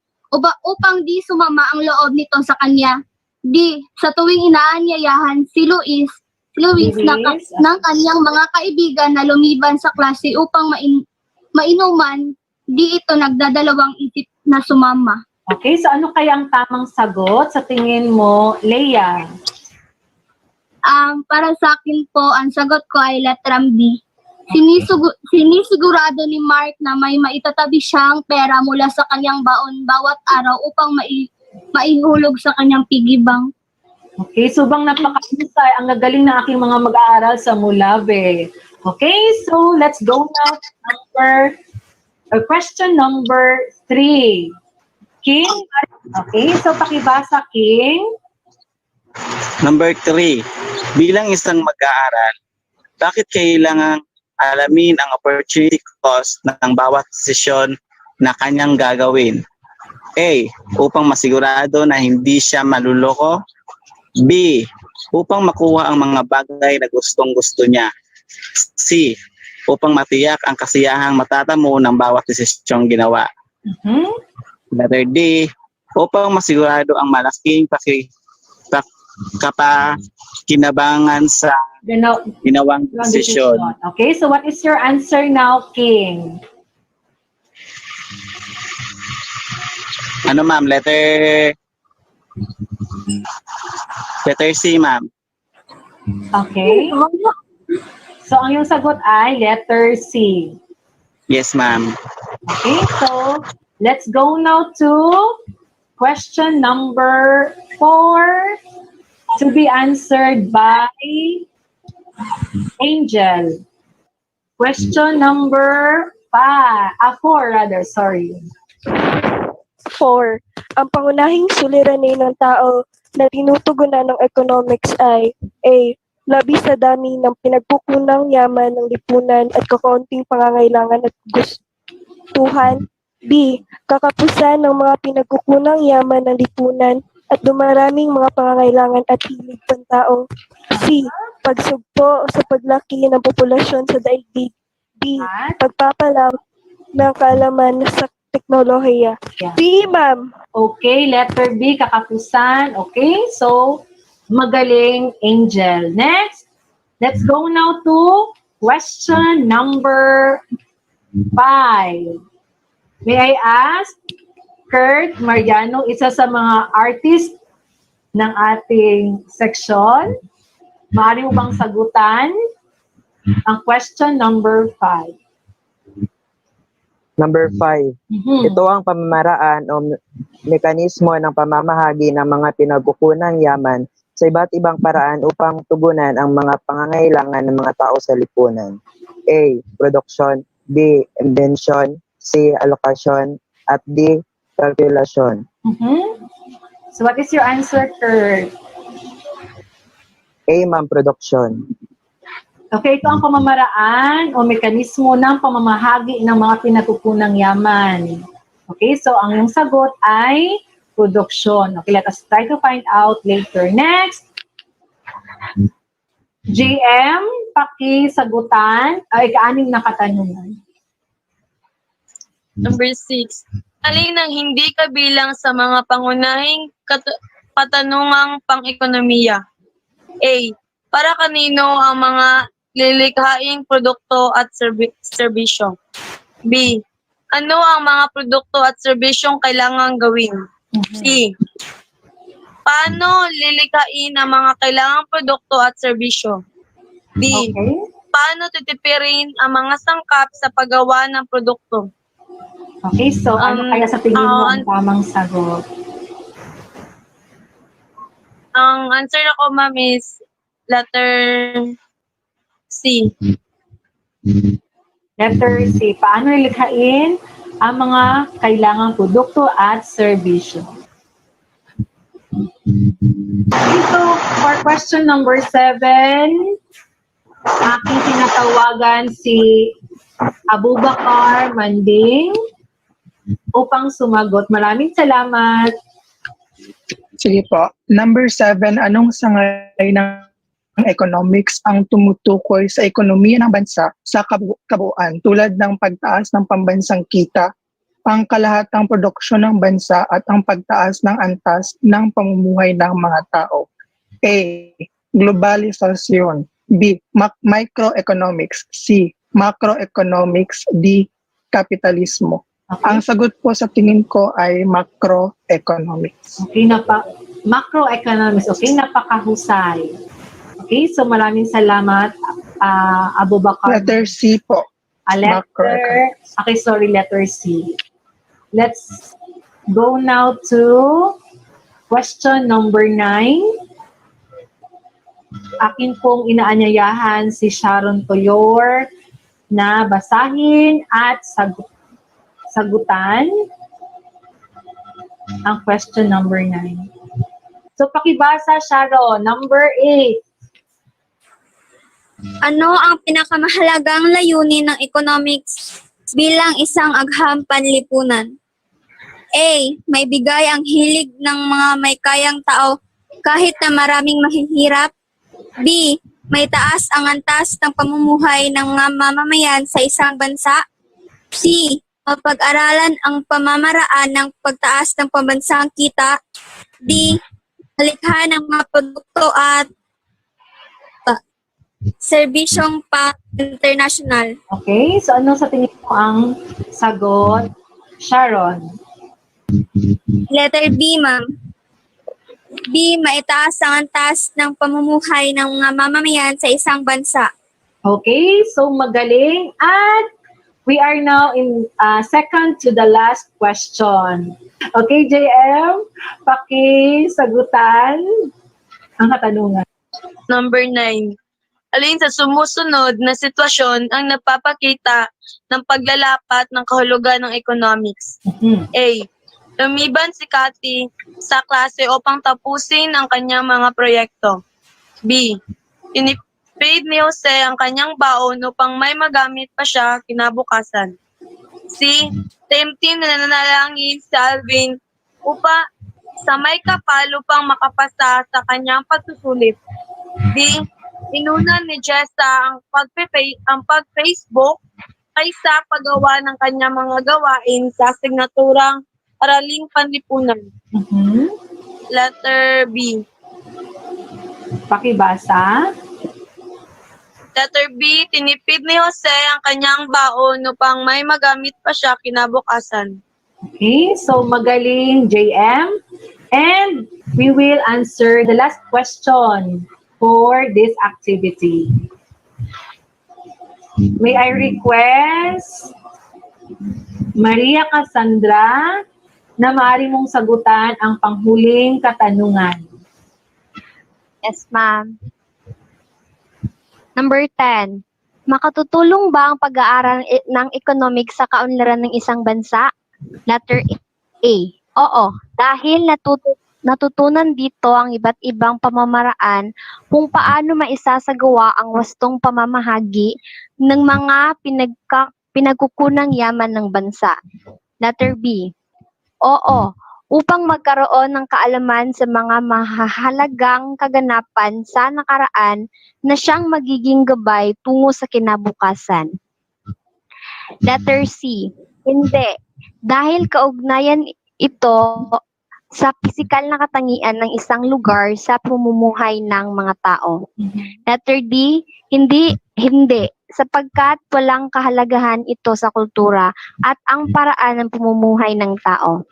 loob nito sa kanya. D. Sa tuwing inaanyayahan si Luis ng kanyang mga kaibigan na lumiban sa klase upang mainuman, di ito nagdadalawang isip na sumama. Okay, so ano kaya ang tamang sagot sa tingin mo, Leia? Para sa akin po, ang sagot ko ay letrang B. Sinisigurado ni Mark na may maitatabi siyang pera mula sa kanyang baon bawat araw upang maihulog sa kanyang piggy bank. Okay, so bang napakahusay, ang gagaling na aking mga mag-aaral sa Molave. Okay, so let's go now to question number 3. King, okay, so pakibasa, King. Number 3, bilang isang mag-aaral, bakit kailangan alamin ang opportunity cost ng bawat desisyon na kanyang gagawin? A. Upang masigurado na hindi siya maluloko. B. Upang makuha ang mga bagay na gustong-gusto niya. C. Upang matiyak ang kasiyahang matatamo ng bawat desisyong ginawa. Letter D. Upang masigurado ang malaking kapakinabangan sa ginawang desisyon. Okay, so what is your answer now, King? Ano ma'am? Letter C, ma'am. Okay. So, ang yung sagot ay letter C. Yes, ma'am. Okay, so let's go now to question number 4 to be answered by Angel. Question number 4 rather, sorry. 4. Ang pangunahing suliranin ng tao na tinutugunan ng economics ay A. Labis na dami ng pinagkukunang yaman ng lipunan at kakaunting pangangailangan at gustuhan. B. Kakapusan ng mga pinagkukunang yaman ng lipunan at dumaraming mga pangangailangan at hilig ng tao. C. Pagsugpo sa paglaki ng populasyon sa daigdig. D. Pagpapalam ng kaalaman sa teknolohiya. B, ma'am. Okay, letter B, kakapusan. Okay, so magaling, Angel. Next, let's go now to question number 5. May I ask, Kurt Mariano, isa sa mga artist ng ating section, maaari mo bang sagutan ang question number 5? Number 5. Ito ang pamamaraan o mekanismo ng pamamahagi ng mga pinagkukunang yaman sa iba't ibang paraan upang tugunan ang mga pangangailangan ng mga tao sa lipunan. A. Production. B. Invention. C. Allocation. At D. Calculation. So what is your answer, Kurt? A. Ma'am, production. Okay, ito ang pamamaraan o mekanismo ng pamamahagi ng mga pinagkukunang yaman. Okay, so ang iyong sagot ay production. Okay, let us try to find out later. Next, JM, pakisagutan ay kaaning na katanungan. Number 6. Alin ang hindi kabilang sa mga pangunahing katanungang pang-ekonomiya? A. Para kanino ang mga lilikhaing produkto at serbisyo? B. Ano ang mga produkto at serbisyong kailangang gawin? C. Paano lilikhain ang mga kailangang produkto at serbisyo? D. Paano titipirin ang mga sangkap sa paggawa ng produkto? Okay, so ano kaya sa tingin mo ang tamang sagot? Ang answer ko, ma'am, is letter C. Letter C. Paano lilikhain ang mga kailangang produkto at serbisyo? Okay, so for question number 7, aking tinatawagan si Abubakar Manding upang sumagot. Maraming salamat. Sige po. Number 7, anong sangay ng economics ang tumutukoy sa ekonomiya ng bansa sa kabuuan tulad ng pagtaas ng pambansang kita, ang kalahatang produksyon ng bansa at ang pagtaas ng antas ng pamumuhay ng mga tao? A. Globalisasyon. B. Microeconomics. C. Macroeconomics. D. Kapitalismo. Ang sagot po sa tingin ko ay macroeconomics. Okay, macroeconomics. Okay, napakahusay. Okay, so maraming salamat, Abubakar. Letter C po. Letter C. Let's go now to question number 9. Akin pong inaanyayahan si Sharon Toyor na basahin at sagutan ang question number 9. So pakibasa, Sharon. Number 8. Ano ang pinakamahalagang layunin ng economics bilang isang agham panlipunan? A. May bigay ang hilig ng mga may kayang tao kahit na maraming mahihirap. B. May taas ang antas ng pamumuhay ng mga mamamayan sa isang bansa. C. Mapag-aralan ang pamamaraan ng pagtaas ng pambansang kita. D. Halikha ng mga produkto at serbisyong pa-international. Okay, so ano sa tingin mo ang sagot, Sharon? Letter B, ma'am. B. Maitaas ang antas ng pamumuhay ng mga mamamayan sa isang bansa. Okay, so magaling. At we are now in second to the last question. Okay, JM, pakisagutan ang katanungan. Number 9. Alin sa sumusunod na sitwasyon ang nagpapakita ng paglalapat ng kahulugan ng economics? A. Lumiban si Cathy sa klase upang tapusin ang kanyang mga proyekto. B. Tinipid ni Jose ang kanyang baon upang may magamit pa siya kinabukasan. C. Taimtim na nanalangin si Alvin sa may kapal upang makapasa sa kanyang pagsusulit. D. Inunan ni Jessa ang pag-Facebook kaysa paggawa ng kanyang mga gawain sa signaturang Araling Panlipunan. Letter B. Pakibasa. Letter B. Tinipid ni Jose ang kanyang baon upang may magamit pa siya kinabukasan. Okay, so magaling, JM. And we will answer the last question for this activity. May I request Maria Cassandra na maaari mong sagutan ang panghuling katanungan. Yes, ma'am. Number 10. Makatutulong ba ang pag-aaral ng economics sa kaunlaran ng isang bansa? Letter A. Oo, dahil natutunan dito ang iba't ibang pamamaraan kung paano maisasagawa ang wastong pamamahagi ng mga pinagkukunang yaman ng bansa. Letter B. Oo, upang magkaroon ng kaalaman sa mga mahahalagang kaganapan sa nakaraan na siyang magiging gabay tungo sa kinabukasan. Letter C. Hindi, dahil kaugnayan ito sa pisikal na katangian ng isang lugar sa pamumuhay ng mga tao. Letter D. Hindi, sapagkat walang kahalagahan ito sa kultura at ang paraan ng pamumuhay ng tao.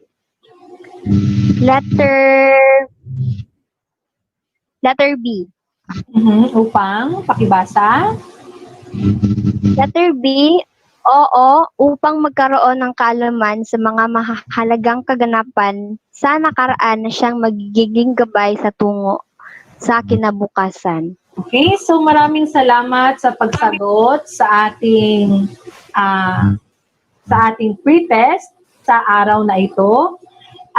Letter B. Upang pakibasa. Letter B. Oo, upang magkaroon ng kaalaman sa mga mahalagang kaganapan sa nakaraan na siyang magiging gabay sa tungo sa kinabukasan. Okay, so maraming salamat sa pagsagot sa ating pre-test sa araw na ito.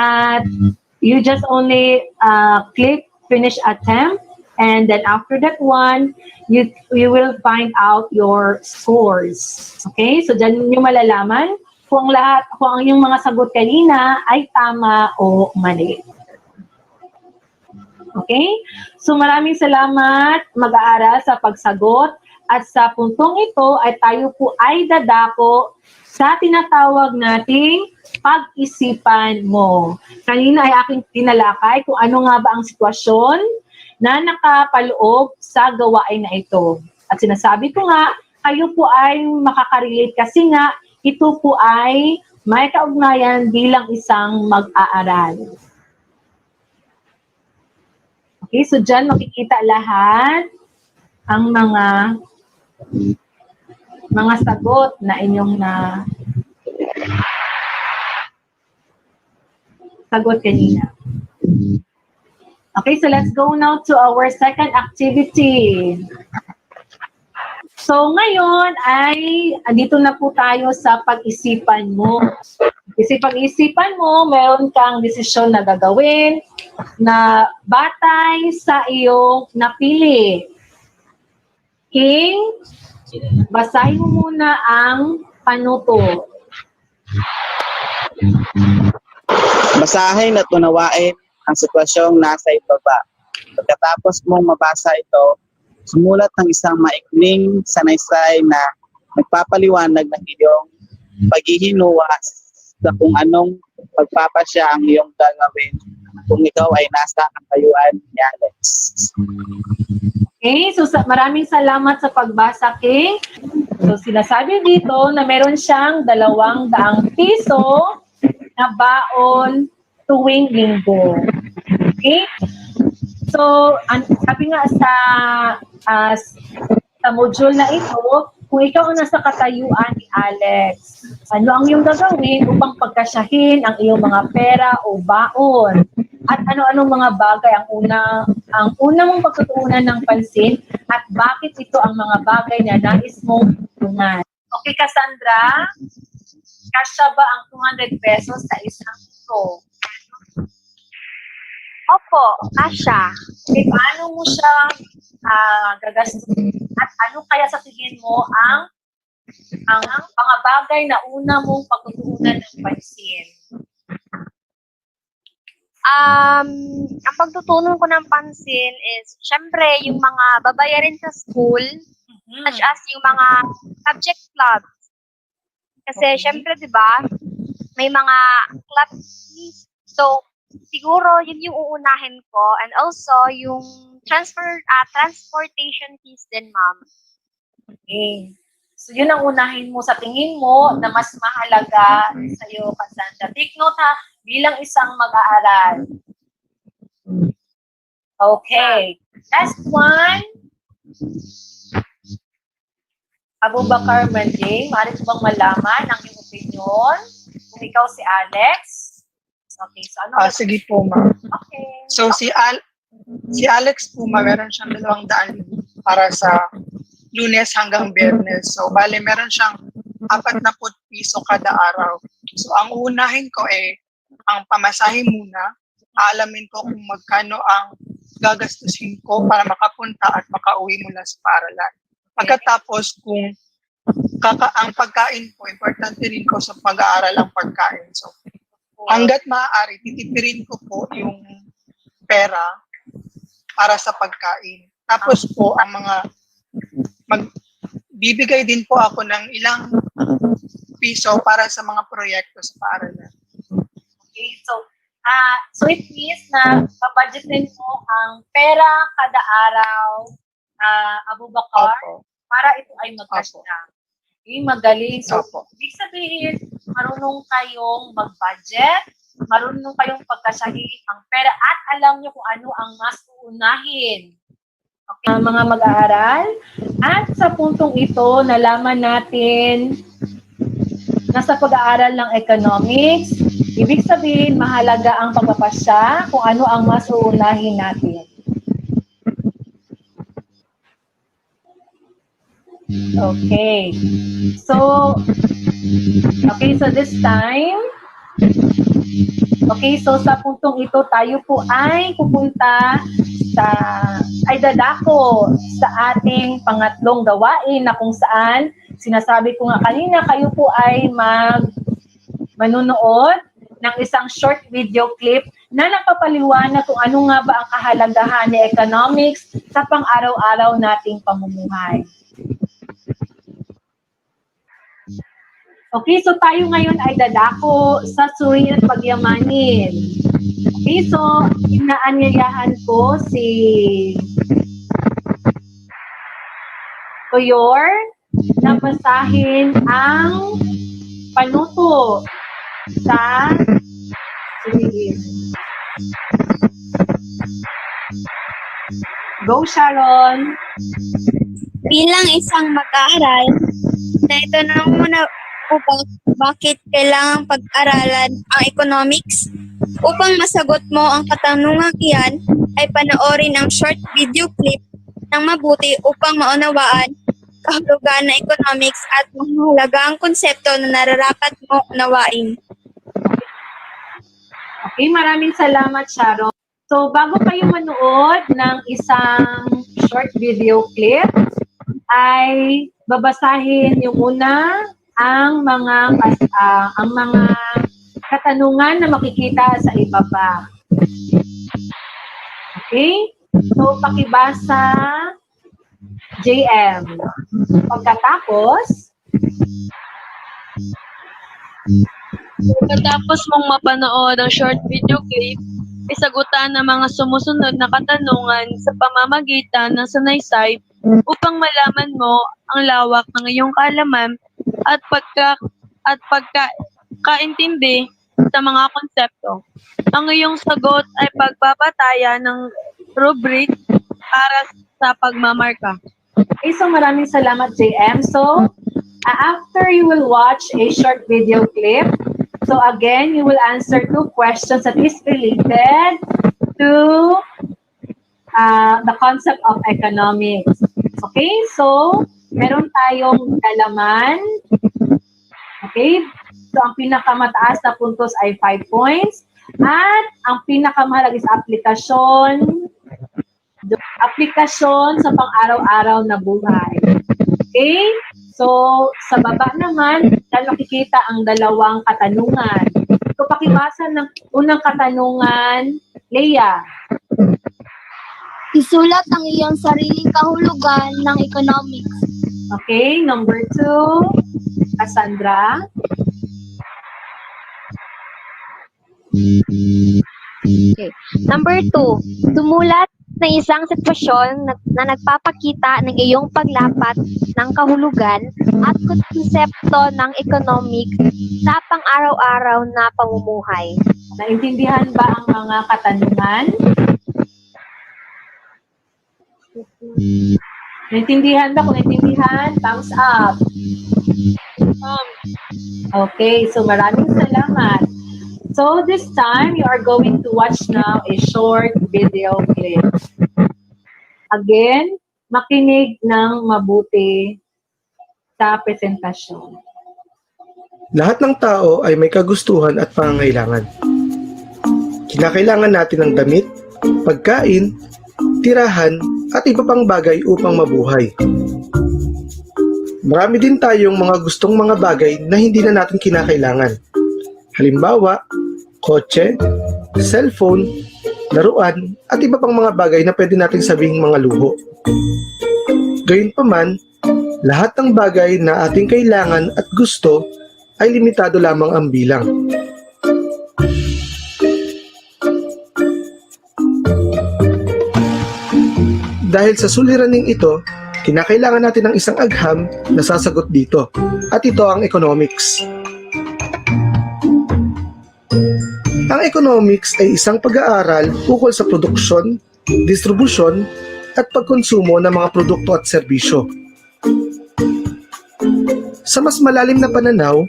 At you just only click finish attempt, and then after that one, you will find out your scores. Okay, so dyan nyo malalaman kung ang yung mga sagot kanina ay tama o mali. Okay? So maraming salamat mag-aaral sa pagsagot at sa puntong ito ay tayo po ay dadako sa tinatawag nating pag-isipan mo. Kanina ay aking tinalakay kung ano nga ba ang sitwasyon na nakapaloob sa gawain na ito. At sinasabi ko nga, kayo po ay makakarelate kasi nga ito po ay may kaugnayan bilang isang mag-aaral. Okay, so dyan makikita lahat ang mga sagot na inyong sagot kanina. Okay, so let's go now to our second activity. So ngayon ay andito na po tayo sa pag-isipan mo. Kasi pag-isipan mo, meron kang desisyon na gagawin na batay sa iyong napili. King, basahin mo muna ang panuto. Basahin at unawain ang sitwasyong nasa ibaba. Pagkatapos mong mabasa ito, sumulat ng isang maikling sanaysay na nagpapaliwanag ng iyong paghihinuwa sa kung anong pagpapasya ang iyong gagawin kung ikaw ay nasa katayuan ni Alex. Okay, so maraming salamat sa pagbasa, King. So sinasabi dito na meron siyang 200 piso na baon tuwing linggo. Okay? So, sabi nga sa module na ito, kung ikaw ang nasa katayuan ni Alex, ano ang iyong gagawin upang pagkasyahin ang iyong mga pera o baon? at ano-anong mga bagay ang una mong pagtutuunan ng pansin at bakit ito ang mga bagay na nais mong tutunan. Okay, Cassandra? Kasya ba ang 200 pesos sa isang ito? Opo, kasya. Okay, paano mo siya gagastusin? At ano kaya sa tingin mo ang mga bagay na una mong pagtutuunan ng pansin? Ang pagtutunan ko ng pansin is, syempre, yung mga babayarin sa school, such as yung mga subject clubs. Kasi, syempre, di ba, may mga clubs. So, siguro, yun yung uunahin ko. And also, yung transportation fees din, ma'am. Okay. So, yun ang unahin mo sa tingin mo na mas mahalaga sa'yo, Cassandra. Take note ha, bilang isang mag-aaral. Okay. Last one. Abubakar Manjay, maaari ko bang malaman ang iyong opinion? Kung ikaw si Alex. Okay, so ano? Sige po, ma'am. Okay. So, si Alex po, ma'am, meron siyang 200 para sa Lunes hanggang Biyernes. So, bale, meron siyang 40 piso kada araw. So, ang unahin ko ang pamasahe muna. Aalamin ko kung magkano ang gagastusin ko para makapunta at makauwi mula sa paaralan. Pagkatapos, kung ang pagkain po, importante rin ko sa pag-aaral ang pagkain. So, hanggat maaari, titipirin ko po yung pera para sa pagkain. Tapos po, ang bibigay din po ako ng ilang piso para sa mga proyekto sa paaralan. Okay, so it means na babudgetin mo ang pera kada araw, Abubakar, para ito ay magkasya. Okay, magaling. So, ibig sabihin, marunong kayong mag-budget, marunong kayong pagkasyahin ang pera at alam nyo kung ano ang mas uunahin. Okay, mga mag-aaral. At sa puntong ito, nalaman natin na sa pag-aaral ng economics, ibig sabihin, mahalaga ang pagpapasya kung ano ang mas uunahin natin. Okay. So this time, sa puntong ito, tayo po ay pupunta dadako sa ating pangatlong gawain na kung saan, sinasabi ko nga kanina, kayo po ay manunood ng isang short video clip na nagpapaliwanag kung ano nga ba ang kahalagahan ni economics sa pang-araw-araw nating pamumuhay. Okay, so tayo ngayon ay dadako sa suriin at pagyamanin. Okay, so inaanyayahan ko si Toyor na basahin ang panuto sa suriin. Go, Sharon! Bilang isang mag-aaral, na ito na muna upang bakit kailangang pag-aralan ang economics. Upang masagot mo ang katanungang iyan, ay panoorin ang short video clip ng mabuti upang maunawaan kahulugan ng economics at mahalagang konsepto na nararapat mo unawain. Okay, maraming salamat, Sharon. So, bago kayo manood ng isang short video clip, ay babasahin yung una ang mga katanungan na makikita sa ibaba. Okay? So, pakibasa JM. Pagkatapos mong mapanood ang short video clip, isagutan ng mga sumusunod na katanungan sa pamamagitan ng sanaysay upang malaman mo ang lawak ng iyong kaalaman at pagkakaintindi sa mga konsepto. Ang iyong sagot ay pagbabatayan ng rubric para sa pagmamarka. Okay, so maraming salamat, JM. So, after you will watch a short video clip, So again, you will answer 2 questions that is related to the concept of economics. Okay, so meron tayong dalaman. Okay, so ang pinakamataas na puntos ay 5 points. At ang pinakamahalaga is aplikasyon. Aplikasyon sa pang-araw-araw na buhay. Okay, so sa baba naman, makikita ang dalawang katanungan. So pakibasa ng unang katanungan, Leia. Isulat ang iyong sariling kahulugan ng economics. Okay, number 2, Cassandra. Okay. Number 2, sumulat ng isang sitwasyon na nagpapakita ng iyong paglapat ng kahulugan at konsepto ng economics sa pang-araw-araw na pamumuhay. Naintindihan ba ang mga katanungan? Naintindihan ba? Kung naintindihan, thumbs up. Okay, so maraming salamat. So this time, you are going to watch now a short video clip. Again, makinig ng mabuti sa presentasyon. Lahat ng tao ay may kagustuhan at pangangailangan. Kinakailangan natin ng damit, pagkain, tirahan, at iba pang bagay upang mabuhay. Marami din tayong mga gustong mga bagay na hindi na natin kinakailangan. Halimbawa, kotse, cellphone, laruan, at iba pang mga bagay na pwede nating sabihing mga luho. Gayunpaman, lahat ng bagay na ating kailangan at gusto ay limitado lamang ang bilang. Dahil sa suliraning ito, kinakailangan natin ng isang agham na sasagot dito, at ito ang economics. Ang economics ay isang pag-aaral ukol sa produksyon, distribusyon, at pagkonsumo ng mga produkto at serbisyo. Sa mas malalim na pananaw,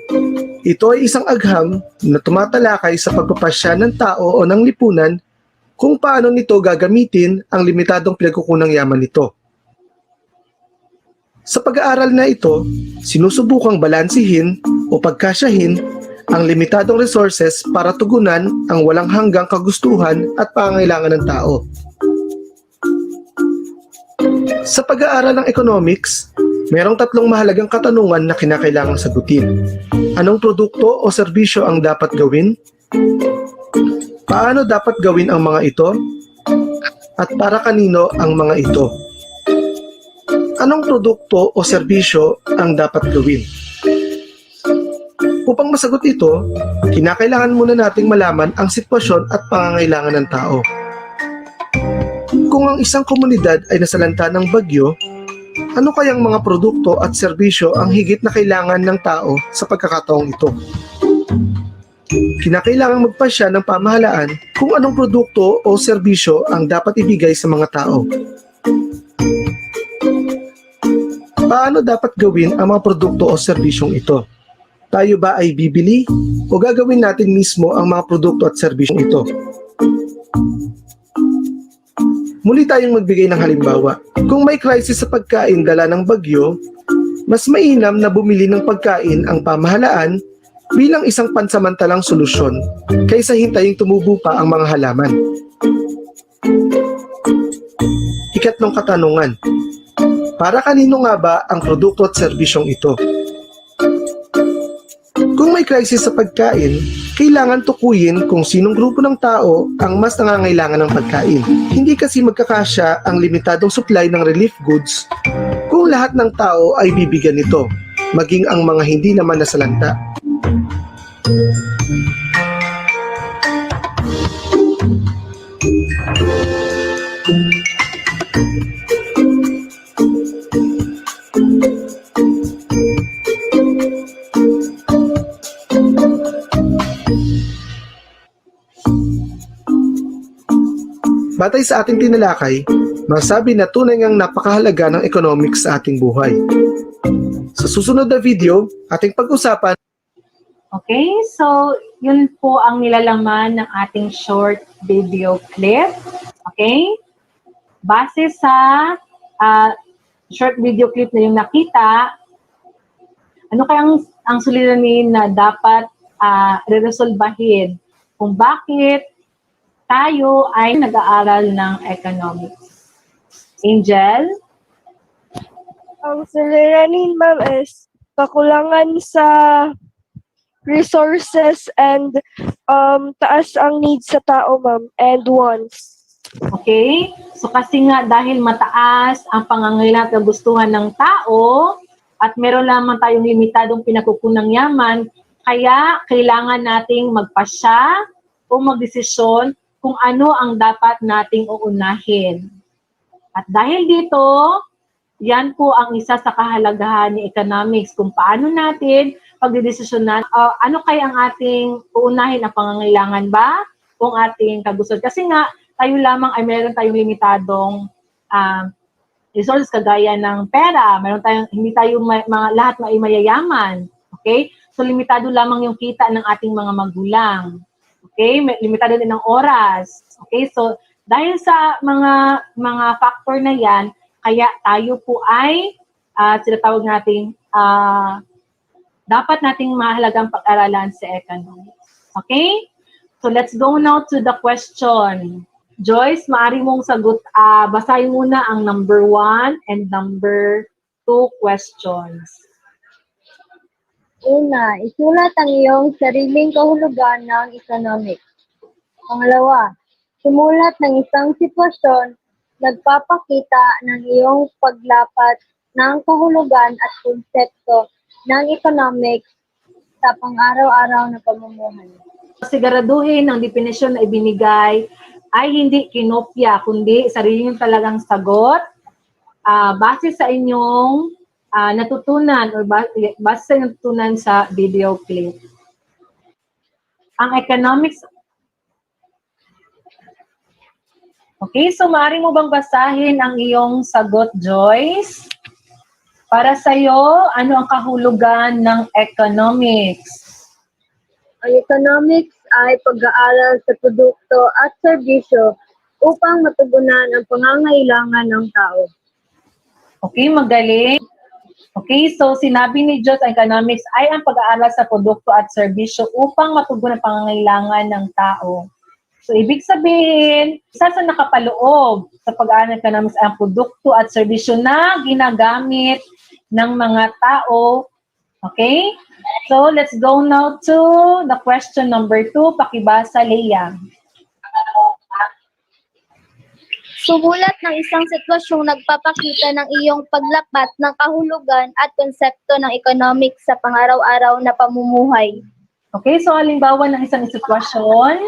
ito ay isang agham na tumatalakay sa pagpapasya ng tao o ng lipunan kung paano nito gagamitin ang limitadong pinagkukunang yaman nito. Sa pag-aaral na ito, sinusubukang balansihin o pagkasyahin ang limitadong resources para tugunan ang walang hanggang kagustuhan at pangangailangan ng tao. Sa pag-aaral ng economics, mayroong 3 mahalagang katanungan na kinakailangang sagutin. Anong produkto o serbisyo ang dapat gawin? Paano dapat gawin ang mga ito? At para kanino ang mga ito? Anong produkto o serbisyo ang dapat gawin? Upang masagot ito, kinakailangan muna nating malaman ang sitwasyon at pangangailangan ng tao. Kung ang isang komunidad ay nasalanta ng bagyo, ano kayang mga produkto at serbisyo ang higit na kailangan ng tao sa pagkakataong ito? Kinakailangang magpasya ng pamahalaan kung anong produkto o serbisyo ang dapat ibigay sa mga tao. Paano dapat gawin ang mga produkto o serbisyong ito? Tayo ba ay bibili o gagawin natin mismo ang mga produkto at serbisyong ito? Muli tayong magbigay ng halimbawa. Kung may crisis sa pagkain dala ng bagyo, mas mainam na bumili ng pagkain ang pamahalaan bilang isang pansamantalang solusyon kaysa hintayin tumubo pa ang mga halaman. Ikatlong katanungan. Para kanino nga ba ang produkto at serbisyong ito? Kung may crisis sa pagkain, kailangan tukuyin kung sinong grupo ng tao ang mas nangangailangan ng pagkain. Hindi kasi magkakasya ang limitadong supply ng relief goods kung lahat ng tao ay bibigyan nito, maging ang mga hindi naman nasalanta. Batay sa ating tinalakay, masabi na tunay ngang napakahalaga ng economics sa ating buhay. Sa susunod na video, ating pag-usapan. Okay, so yun po ang nilalaman ng ating short video clip. Okay? Base sa short video clip na yung nakita, ano kaya ang suliranin na dapat re-resolbahin kung bakit tayo ay nag-aaral ng economics? Angel? Ang suliranin, ma'am, is kakulangan sa resources and taas ang needs sa tao, ma'am, and wants. Okay? So kasi nga dahil mataas ang pangangailangan at kagustuhan ng tao at meron lamang tayong limitadong pinakukunang yaman, kaya kailangan nating magpasya o magdesisyon kung ano ang dapat nating uunahin. At dahil dito, yan po ang isa sa kahalagahan ni economics, kung paano natin pagdidesisyonan, ano kaya ang ating uunahin, ang pangangailangan ba o ang ating kagustuhan. Kasi nga, tayo lamang ay meron tayong limitadong resources kagaya ng pera, meron tayong, hindi tayo lahat ay mayayaman. Okay? So, limitado lamang yung kita ng ating mga magulang. Okay? Limitado din ang oras. Okay? So, dahil sa mga factor na yan, kaya tayo po ay sinatawag natin dapat nating mahalagang pag-aralan sa economics. Okay? So let's go now to the question. Joyce, maaari mong sagot, basahin muna ang number 1 and number 2 questions. Una, isulat ang iyong sariling kahulugan ng economics. Pangalawa, sumulat ng isang sitwasyon nagpapakita ng iyong paglapat ng kahulugan at konsepto ng economics sa pang-araw-araw na pamumuhay. Siguraduhin ang definisyon na ibinigay ay hindi kinopya, kundi sarili niyong talagang sagot base sa inyong natutunan o base sa inyong natutunan sa video clip. Ang economics. Okay, so maaari mo bang basahin ang iyong sagot, Joyce? Para sa'yo, ano ang kahulugan ng economics? Ang economics ay pag-aaral sa produkto at serbisyo upang matugunan ang pangangailangan ng tao. Okay, magaling. Okay, so sinabi ni Joyce, economics ay ang pag-aaral sa produkto at serbisyo upang matugunan ang pangangailangan ng tao. So, ibig sabihin, isa sa nakapaloob sa pag-aaral ng economics ay ang produkto at serbisyo na ginagamit ng mga tao. Okay? So, let's go now to the question number 2. Pakibasa, Leia. Sumulat ng isang sitwasyong nagpapakita ng iyong paglapat ng kahulugan at konsepto ng economics sa pang-araw-araw na pamumuhay. Okay, so halimbawa ng isang sitwasyon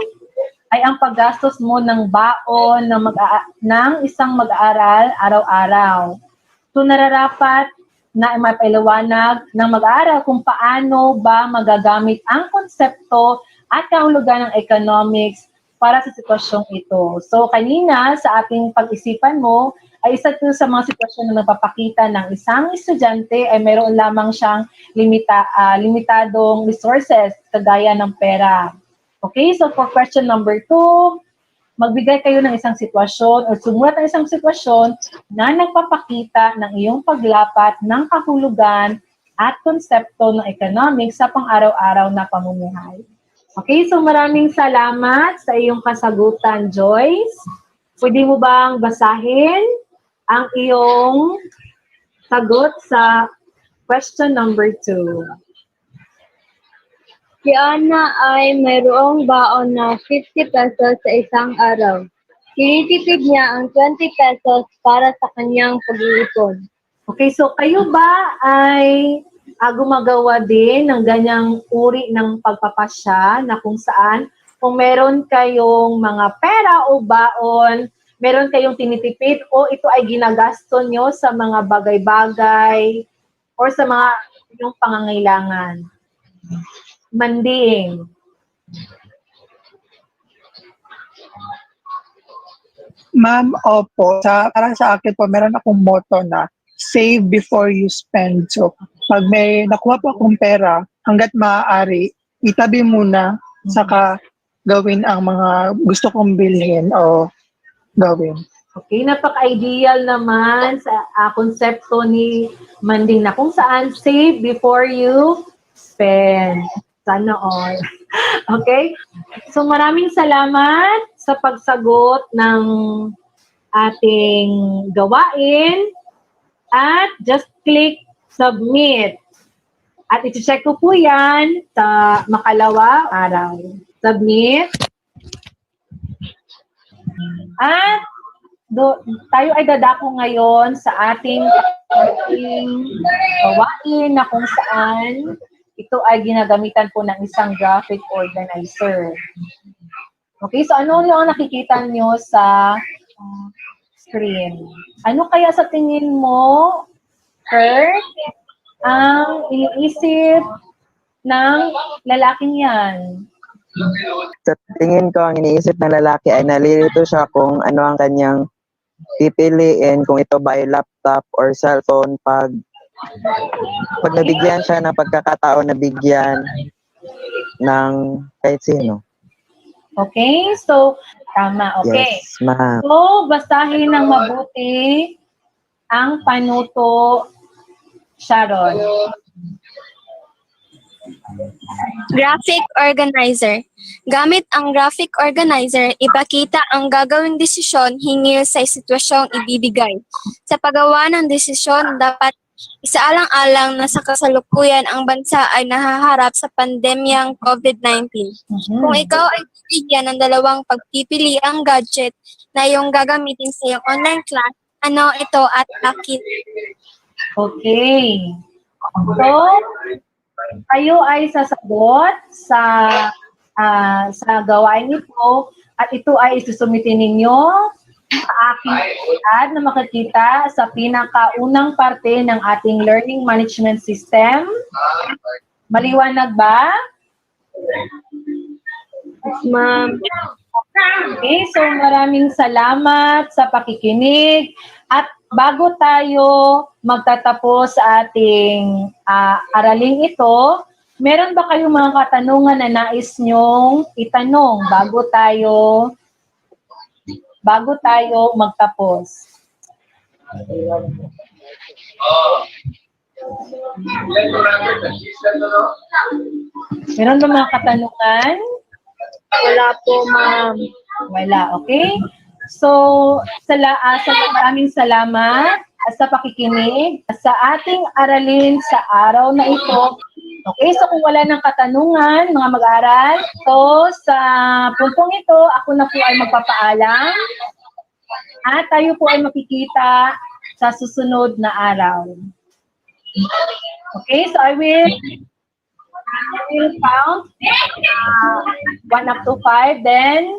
ay ang paggastos mo ng baon ng isang mag-aaral araw-araw. So nararapat na mapaliwanag ng mag-aaral kung paano ba magagamit ang konsepto at kahulugan ng economics para sa sitwasyong ito. So kanina sa ating pag-isipan mo ay isa ito sa mga sitwasyon na nagpapakita ng isang estudyante ay mayroon lamang siyang limitadong resources kagaya ng pera. Okay, so for question number 2, magbigay kayo ng isang sitwasyon o sumulat ng isang sitwasyon na nagpapakita ng iyong paglapat ng kahulugan at konsepto ng economics sa pang-araw-araw na pamumuhay. Okay, so maraming salamat sa iyong kasagutan, Joyce. Pwede mo bang basahin ang iyong sagot sa question number 2? Si Ana ay mayroong baon na 50 pesos sa isang araw. Tinitipid niya ang 20 pesos para sa kanyang pag-iipon. Okay, so kayo ba ay gumagawa din ng ganyang uri ng pagpapasya na kung saan kung meron kayong mga pera o baon, meron kayong tinitipid o ito ay ginagasto nyo sa mga bagay-bagay or sa mga inyong pangangailangan? Manding. Ma'am, opo. Para sa akin po, meron akong motto na save before you spend. So, pag may nakuha po akong pera, hanggat maaari, itabi muna, saka gawin ang mga gusto kong bilhin o gawin. Okay, napaka-ideal naman sa konsepto ni Manding na kung saan save before you spend. Sana all. Okay? So maraming salamat sa pagsagot ng ating gawain at just click submit. At iti-check ko po yan sa makalawa araw. Submit. At tayo ay dadako ngayon sa ating gawain na kung saan ito ay ginagamitan po ng isang graphic organizer. Okay, so ano yung nakikita nyo sa screen? Ano kaya sa tingin mo, Kurt, ang iniisip ng lalaking yan? Sa tingin ko, ang iniisip ng lalaki ay nalilito siya kung ano ang kanyang pipiliin, kung ito ba ay laptop or cellphone pag nabigyan siya ng pagkakataon na bigyan ng kahit sino. Okay, so tama, okay. Yes, ma'am. So, basahin ng mabuti ang panuto, Sharon. Graphic organizer. Gamit ang graphic organizer, ipakita ang gagawing desisyon hinggil sa sitwasyong ibibigay. Sa paggawa ng desisyon, dapat isaalang-alang na sa kasalukuyan ang bansa ay nahaharap sa pandemyang COVID-19. Kung ikaw ay bibigyan ng dalawang pagpipili ang gadget na iyong gagamitin sa iyong online class, ano ito at bakit? Okay. So, kayo ay sasagot sa gawain ito at ito ay isusumitin ninyo sa aking ad na makikita sa pinakaunang parte ng ating learning management system. Maliwanag ba? Ma'am. Okay, so maraming salamat sa pakikinig at bago tayo magtatapos sa ating araling ito, meron ba kayong mga katanungan na nais nyong itanong bago tayo magtapos? Meron ba mga katanungan? Wala po, ma'am. Wala, okay? So, maraming salamat sa pakikinig sa ating aralin sa araw na ito. Okay, so kung wala ng katanungan, mga mag-aaral, so sa puntong ito, ako na po ay magpapaalam at tayo po ay makikita sa susunod na araw. Okay, so I will count 1 up to 5, then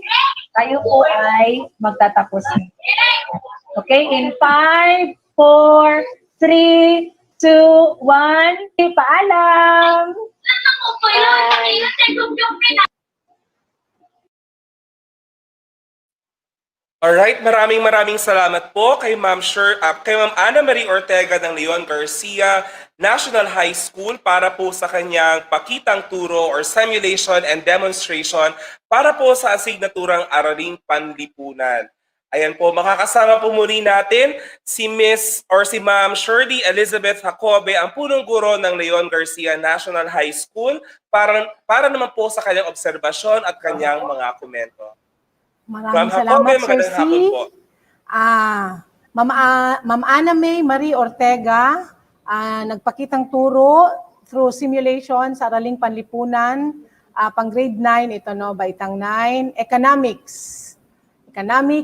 tayo po ay magtatapos. Okay, in 5, 4, 3, 2, 1, paalam! Alright, maraming salamat po kay Ma'am Ana Marie Ortega ng Leon Garcia National High School para po sa kanyang pakitang turo or simulation and demonstration para po sa asignaturang Araling Panlipunan. Ayan po, makakasama po muli natin si Ma'am Shirley Elizabeth Jacobe, ang punong guro ng Leon Garcia National High School para naman po sa kanyang obserbasyon at kanyang mga komento. Maraming salamat, Sir C. Ma'am Ana Marie Ortega, nagpakitang turo through simulation sa Araling Panlipunan, pang grade 9, ito no, baitang 9, Economics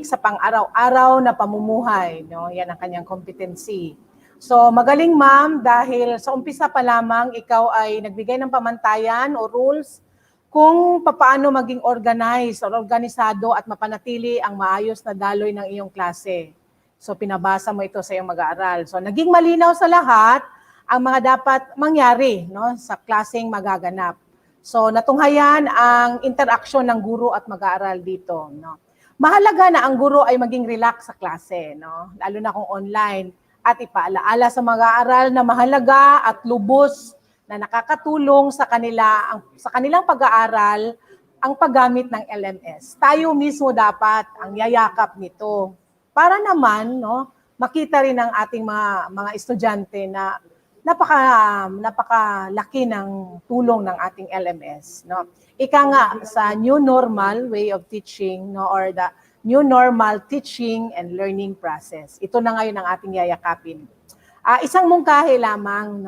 sa pang-araw-araw na pamumuhay, no? Yan ang kanyang competency. So magaling ma'am dahil sa umpisa pa lamang ikaw ay nagbigay ng pamantayan o rules kung paano maging organized or organisado at mapanatili ang maayos na daloy ng iyong klase. So pinabasa mo ito sa iyong mag-aaral. So naging malinaw sa lahat ang mga dapat mangyari, no, sa klaseng magaganap. So natunghayan ang interaksyon ng guro at mag-aaral dito, no. Mahalaga na ang guro ay maging relax sa klase, no? Lalo na kung online, at ipaalaala sa mag-aaral na mahalaga at lubos na nakakatulong sa sa kanilang pag-aaral ang paggamit ng LMS. Tayo mismo dapat ang yayakap nito para naman makita rin ng ating mga estudyante na napakalaki ng tulong ng ating LMS. Ika nga sa new normal way of teaching or the new normal teaching and learning process. Ito na ngayon ang ating yayakapin. Isang mungkahi lamang,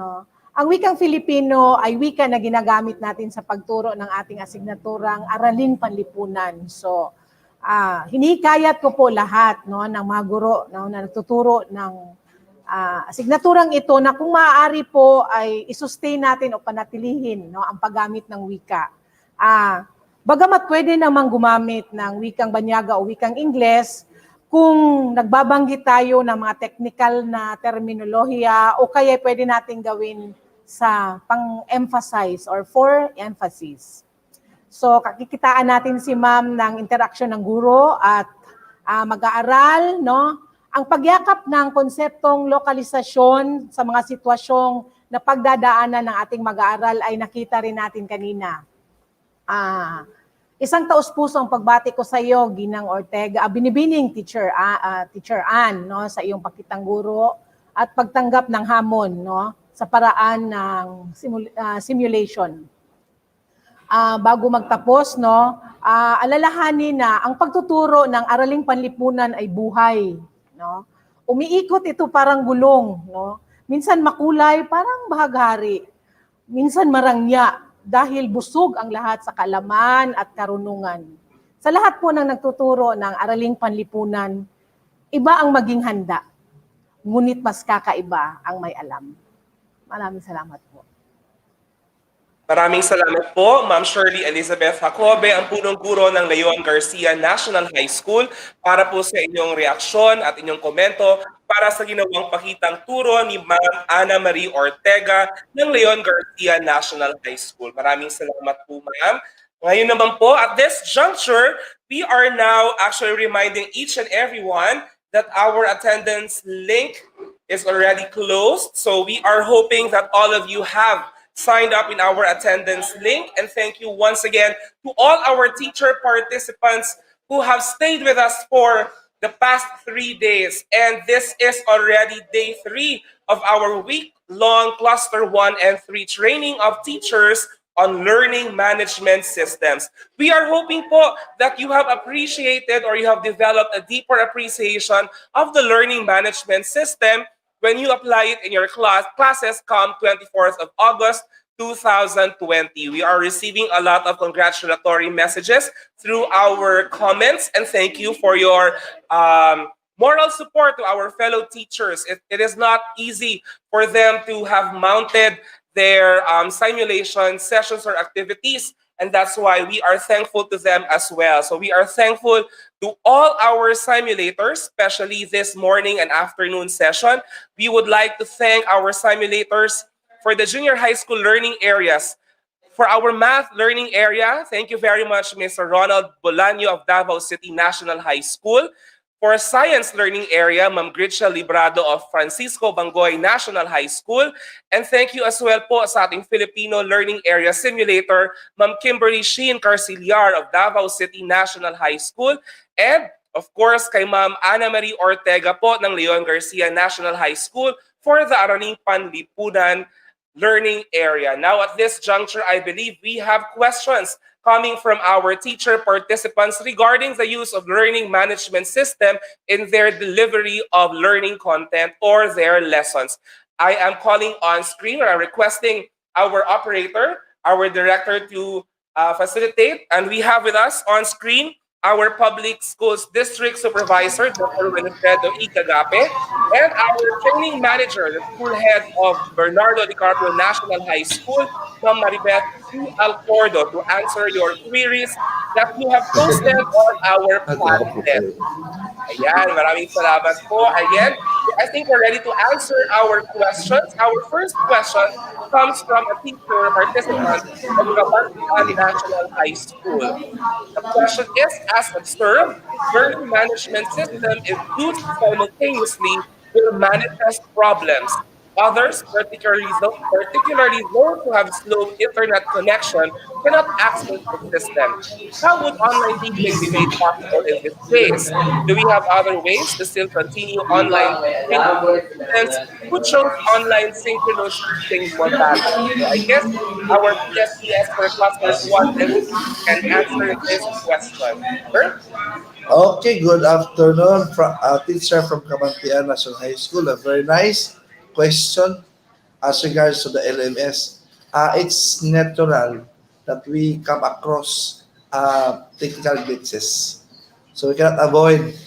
ang wikang Filipino ay wika na ginagamit natin sa pagturo ng ating asignaturang Araling Panlipunan. So, hinihikayat ko po lahat ng mga guro na nagtuturo ng asignaturang ito na kung maaari po ay isustain natin o panatilihin ang paggamit ng wika. Bagamat pwede namang gumamit ng wikang Banyaga o wikang Ingles, kung nagbabanggit tayo ng mga technical na terminolohiya o kaya pwede natin gawin sa pang-emphasize or for emphasis. So, kakikitaan natin si ma'am ng interaction ng guro at mag-aaral, ang pagyakap ng konseptong lokalisasyon sa mga sitwasyong na pagdadaanan ng ating mag-aaral ay nakita rin natin kanina. Isang taos-puso ang pagbati ko sa iyo, Ginang Ortega, binibining Teacher Ann, sa iyong pakitang guro at pagtanggap ng hamon, sa paraan ng simulation. Bago magtapos, alalahanin na ang pagtuturo ng Araling Panlipunan ay buhay. Umiikot ito parang gulong. Minsan makulay, parang bahaghari. Minsan marangya, dahil busog ang lahat sa kaalaman at karunungan. Sa lahat po ng nagtuturo ng Araling Panlipunan, iba ang maging handa. Ngunit mas kakaiba ang may alam. Maraming salamat po. Maraming salamat po, Ma'am Shirley Elizabeth Jacobe, ang punong guro ng Leon Garcia National High School, para po sa inyong reaksyon at inyong komento para sa ginawang pakitang turo ni Ma'am Ana Marie Ortega ng Leon Garcia National High School. Maraming salamat po, Ma'am. Ngayon naman po, at this juncture, we are now actually reminding each and everyone that our attendance link is already closed. So we are hoping that all of you have signed up in our attendance link. And thank you once again to all our teacher participants who have stayed with us for the past 3 days. And this is already day 3 of our week-long Cluster 1 and 3 training of teachers on learning management systems. We are hoping po that you have appreciated or you have developed a deeper appreciation of the learning management system when you apply it in your classes come 24th of August 2020. We are receiving a lot of congratulatory messages through our comments, and thank you for your moral support to our fellow teachers. It is not easy for them to have mounted their simulation sessions or activities, and that's why we are thankful to them as well. So we are thankful to all our simulators, especially this morning and afternoon session. We would like to thank our simulators for the junior high school learning areas. For our math learning area, thank you very much, Mr. Ronald Bolaño of Davao City National High School. For science learning area, Ma'am Gritcha Librado of Francisco Bangoy National High School. And thank you as well po sa ating Filipino Learning Area Simulator, Ma'am Kimberly Sheen Carcillar of Davao City National High School. And of course, kay Ma'am Ana Marie Ortega po ng Leon Garcia National High School for the Araling Panlipunan Learning Area. Now at this juncture, I believe we have questions coming from our teacher participants regarding the use of learning management system in their delivery of learning content or their lessons. I am calling on screen, or I'm requesting our operator, our director to facilitate, and we have with us on screen our Public Schools District Supervisor, Dr. Wilfredo E. Cagape, and our training manager, the school head of Bernardo DiCaprio National High School, Ma'am Maribeth C. Alcordo, to answer your queries that you have posted on our platform. Ayan, maraming salamat po. Again, I think we're ready to answer our questions. Our first question comes from a teacher participant of Kabantali National High School. The question is, as observed, learning management system is used simultaneously will manifest problems. Others, particularly those who have slow internet connection, cannot access the system. How would online teaching be made possible in this case? Do we have other ways to still continue online teaching for students who chose online synchronous teaching modality? So I guess our PSPS for clusters 1 and 2 can answer this question. Sir? Okay, good afternoon, teacher from Kamantian National High School. A very nice question as regards to the LMS. It's natural that we come across technical glitches. So we cannot avoid,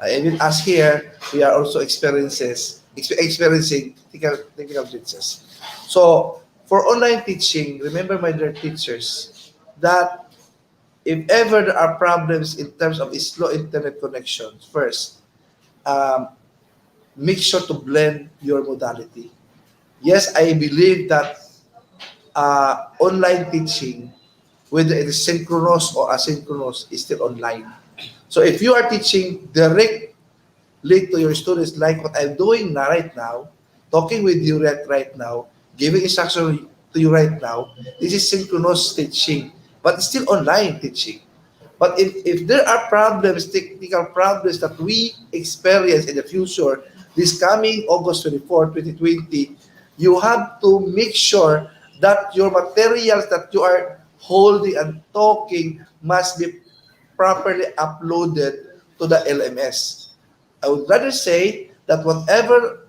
even us here, we are also experiencing technical glitches. So for online teaching, remember my dear teachers, that if ever there are problems in terms of slow internet connections, first, make sure to blend your modality. Yes, I believe that online teaching, whether it is synchronous or asynchronous, is still online. So if you are teaching directly to your students, like what I'm doing right now, talking with you right now, giving instruction to you right now, this is synchronous teaching, but it's still online teaching. But if there are problems, technical problems that we experience in the future, this coming August 24, 2020, you have to make sure that your materials that you are holding and talking must be properly uploaded to the LMS. I would rather say that whatever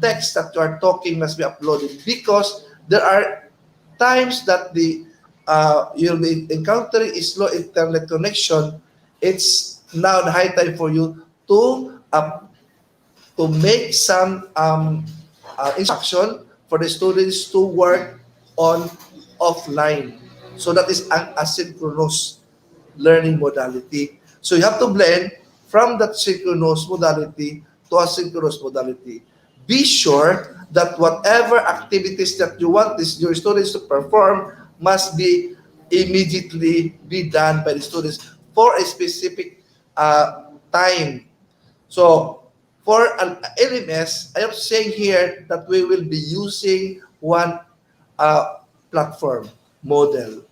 text that you are talking must be uploaded, because there are times that you'll be encountering a slow internet connection. It's now the high time for you to make some instruction for the students to work on offline. So that is an asynchronous learning modality. So you have to blend from that synchronous modality to asynchronous modality. Be sure that whatever activities that you want your students to perform must be immediately be done by the students for a specific time. So for an LMS, I am saying here that we will be using one platform model.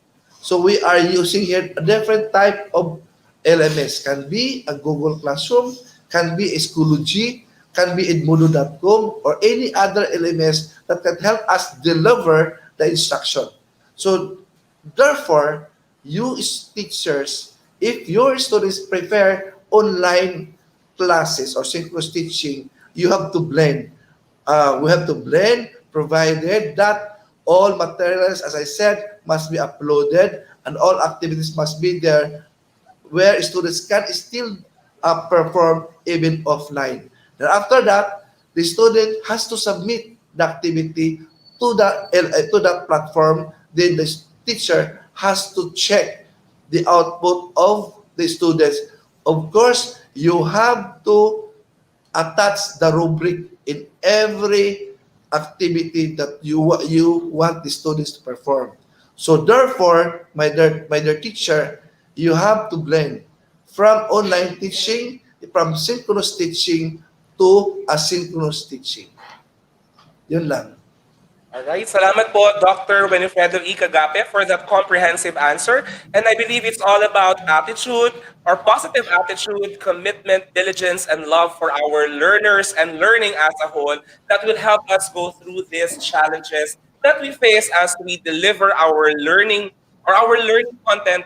So we are using here a different type of LMS. Can be a Google Classroom, can be a Schoology, can be Edmodo.com, or any other LMS that can help us deliver the instruction. So therefore, you teachers, if your students prefer online classes or synchronous teaching, you have to blend. We have to blend, provided that all materials, as I said, must be uploaded and all activities must be there, where students can still perform even offline. Then after that, the student has to submit the activity to that platform. Then the teacher has to check the output of the students. Of course, you have to attach the rubric in every activity that you want the students to perform. So therefore, my dear teacher, you have to blend from online teaching, from synchronous teaching to asynchronous teaching. Yun lang. Alright, salamat po Dr. Winifredo E. Cagape for that comprehensive answer. And I believe it's all about attitude, or positive attitude, commitment, diligence, and love for our learners and learning as a whole that will help us go through these challenges that we face as we deliver our learning content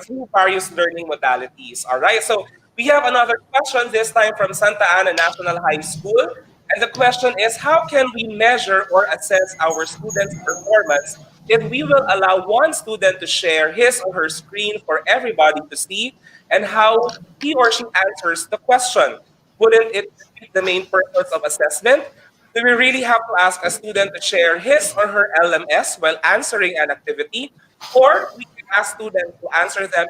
through various learning modalities. Alright, so we have another question this time from Santa Ana National High School. And the question is, how can we measure or assess our students' performance if we will allow one student to share his or her screen for everybody to see, and how he or she answers the question? Wouldn't it be the main purpose of assessment? Do we really have to ask a student to share his or her LMS while answering an activity? Or we can ask students to answer them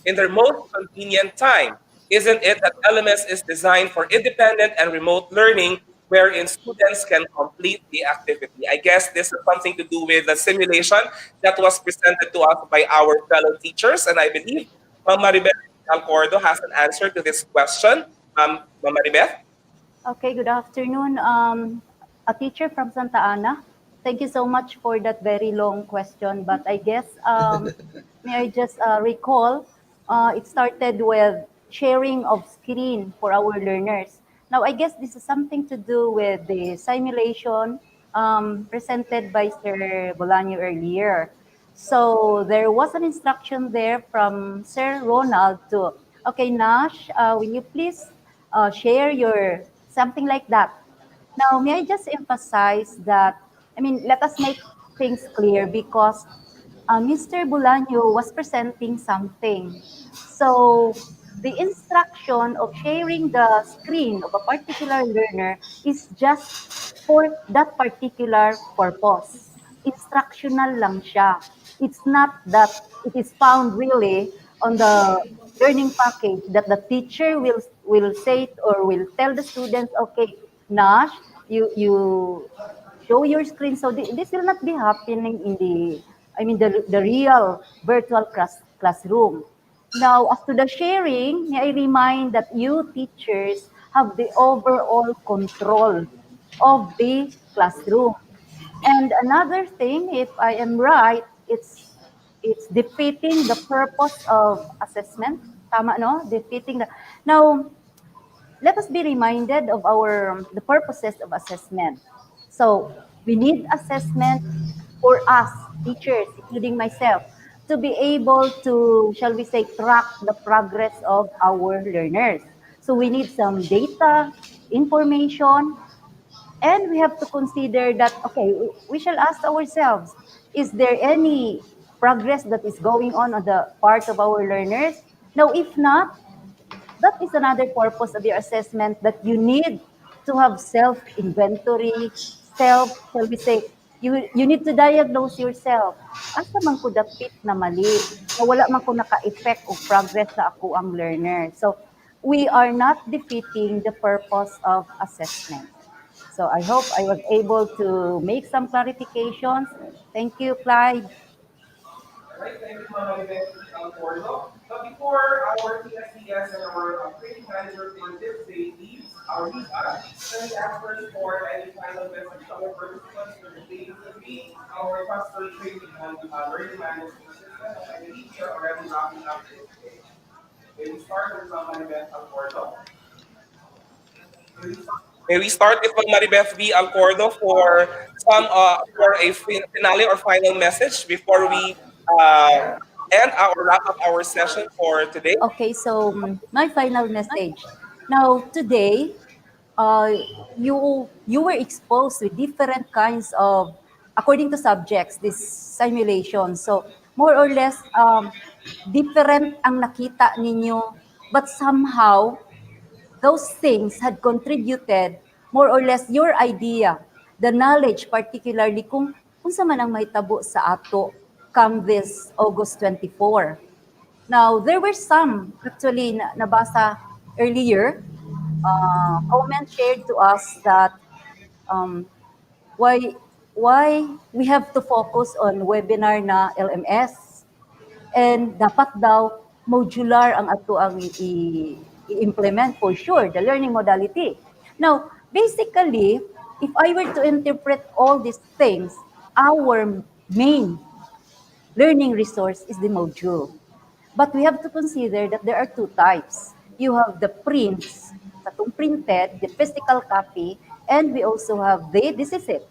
in their most convenient time? Isn't it that LMS is designed for independent and remote learning, wherein students can complete the activity? I guess this is something to do with the simulation that was presented to us by our fellow teachers. And I believe Maribeth Alcordo has an answer to this question. Maribeth? Okay, good afternoon. A teacher from Santa Ana. Thank you so much for that very long question, but I guess may I just recall, it started with sharing of screen for our learners. Now, I guess this is something to do with the simulation presented by Sir Bolaño earlier. So there was an instruction there from Sir Ronald to, okay, Nash, will you please share your something like that. Now, may I just emphasize that, I mean, let us make things clear because Mr. Bolaño was presenting something. So, the instruction of sharing the screen of a particular learner is just for that particular purpose. Instructional lang siya. It's not that it is found really on the learning package that the teacher will say or will tell the students, okay, Nash, you show your screen. So this will not be happening in the real virtual classroom. Now, as to the sharing, may I remind that you teachers have the overall control of the classroom. And another thing, if I am right, it's defeating the purpose of assessment. Tama, no? Defeating the... Now, let us be reminded of the purposes of assessment. So we need assessment for us, teachers, including myself, to be able to, shall we say, track the progress of our learners. So we need some data, information, and we have to consider that, okay, we shall ask ourselves, is there any progress that is going on the part of our learners? Now, if not, that is another purpose of your assessment, that you need to have self-inventory, shall we say, you need to diagnose yourself. Asa man ko dapit na mali, na wala man ko naka-effect o progress sa ako ang learner. So, we are not defeating the purpose of assessment. So, I hope I was able to make some clarifications. Thank you, Clyde. Alright, thank you, Mama Yvette Alcordo. But before our TSCS and our training manager for this day leaves, let me ask first for any final message to our participants for the day to be our cluster training on learning management system. I believe we are already wrapping up this day. May we start with Mama Yvette Alcordo. May we start with Maribeth V. Alcordo for a finale or final message before we end wrap up our session for today. Okay, so my final message. Now, today, you were exposed with different kinds of, according to subjects, this simulation. So, more or less, different ang nakita ninyo, but somehow, those things had contributed more or less your idea, the knowledge, particularly kung sa man ang mahitabo sa ato come this August 24. Now, there were some actually nabasa earlier, comments shared to us that why we have to focus on webinar na LMS, and dapat daw modular ang ato ang i-implement for sure, the learning modality. Now, basically, if I were to interpret all these things, our main learning resource is the module. But we have to consider that there are two types. You have the prints, katong printed, the physical copy, and we also have this is it.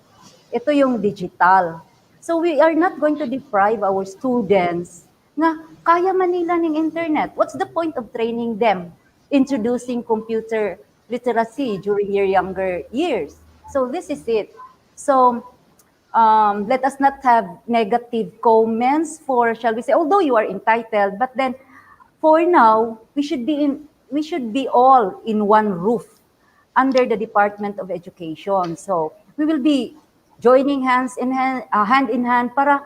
Ito yung digital. So we are not going to deprive our students na kaya man nila ng internet. What's the point of training them? Introducing computer literacy during your younger years. So this is it. So let us not have negative comments for, shall we say, although you are entitled, but then for now, we should be all in one roof under the Department of Education. So we will be joining hand in hand para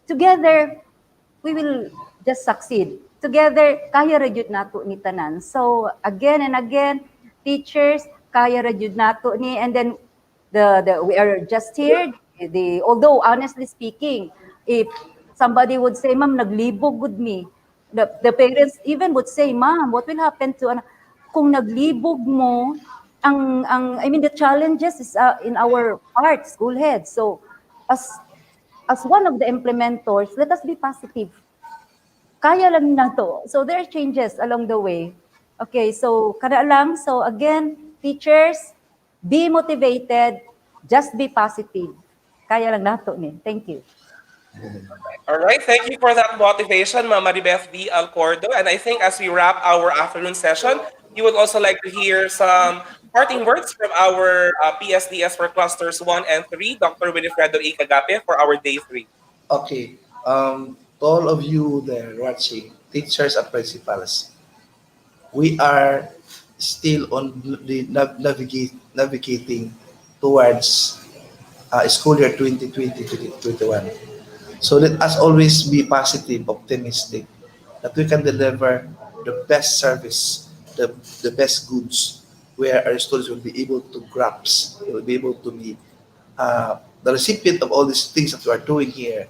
together we will just succeed. Together, kaya ra jud nato ni tanan. So again and again, teachers, kaya ra jud nato ni, and then we are just here. Although honestly speaking, if somebody would say, "Ma'am, naglibog gud me," the parents even would say, "Ma'am, what will happen to kung naglibog mo?" I mean, the challenges is in our part, school heads. So, as one of the implementers, let us be positive. Kaya lang na to. So, there are changes along the way. Okay, so kada lang. So, again, teachers, be motivated, just be positive. Kaya lang na to ni. Thank you. All right, thank you for that motivation, Ma'am Maribeth V. Alcordo. And I think as we wrap our afternoon session, you would also like to hear some parting words from our PSDS for clusters 1 and 3, Dr. Winifredo E. Cagape, for our day 3. Okay. To all of you there watching, teachers and principals, we are still on the navigating towards school year 2020-2021. So let us always be positive, optimistic, that we can deliver the best service, the best goods, where our students will be able to grasp, will be able to be the recipient of all these things that we are doing here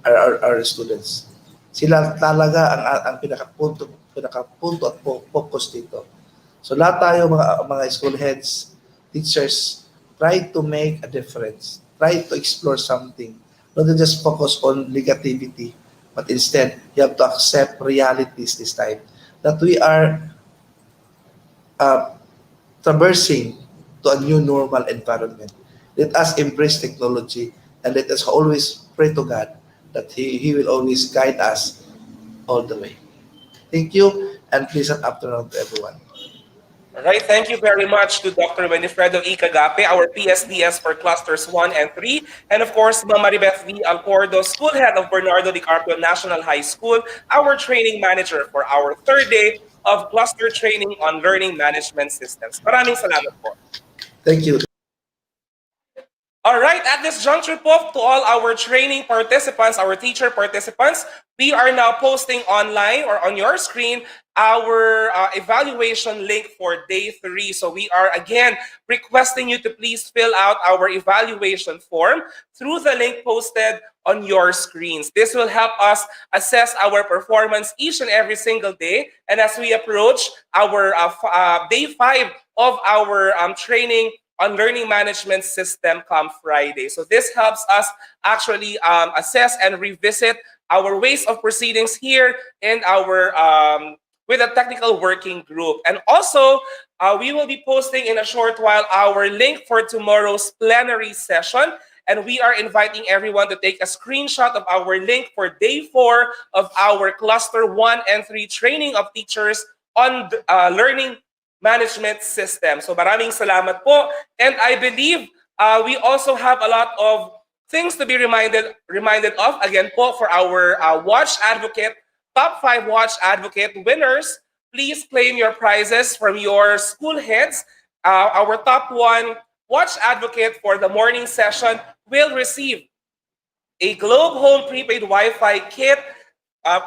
are our students. Sila talaga ang pinakapunto at focus dito. So lahat tayo mga school heads, teachers, try to make a difference. Try to explore something. Not just focus on negativity, but instead, you have to accept realities this time. That we are traversing to a new normal environment. Let us embrace technology and let us always pray to God that He will always guide us all the way. Thank you and pleasant afternoon to everyone. All right, thank you very much to Dr. Winifredo E. Cagape, our PSDS for clusters 1 and 3, and of course, Ma'am Maribeth V. Alcordo, School Head of Bernardo Di Carpio National High School, our training manager for our third day of cluster training on learning management systems. Maraming salamat po. Thank you. All right, at this juncture po, to all our training participants, our teacher participants, we are now posting online or on your screen our evaluation link for day 3. So we are again requesting you to please fill out our evaluation form through the link posted on your screens. This will help us assess our performance each and every single day. And as we approach our day 5 of our training on learning management system come Friday. So this helps us actually assess and revisit our ways of proceedings here in our with a technical working group. And also, we will be posting in a short while our link for tomorrow's plenary session. And we are inviting everyone to take a screenshot of our link for day 4 of our cluster 1 and 3 training of teachers on learning management system. So maraming salamat po. And I believe we also have a lot of things to be reminded of. Again po, for our Watch Advocate, Top 5 Watch Advocate winners, please claim your prizes from your school heads. Our top 1 Watch Advocate for the morning session will receive a Globe Home prepaid Wi-Fi kit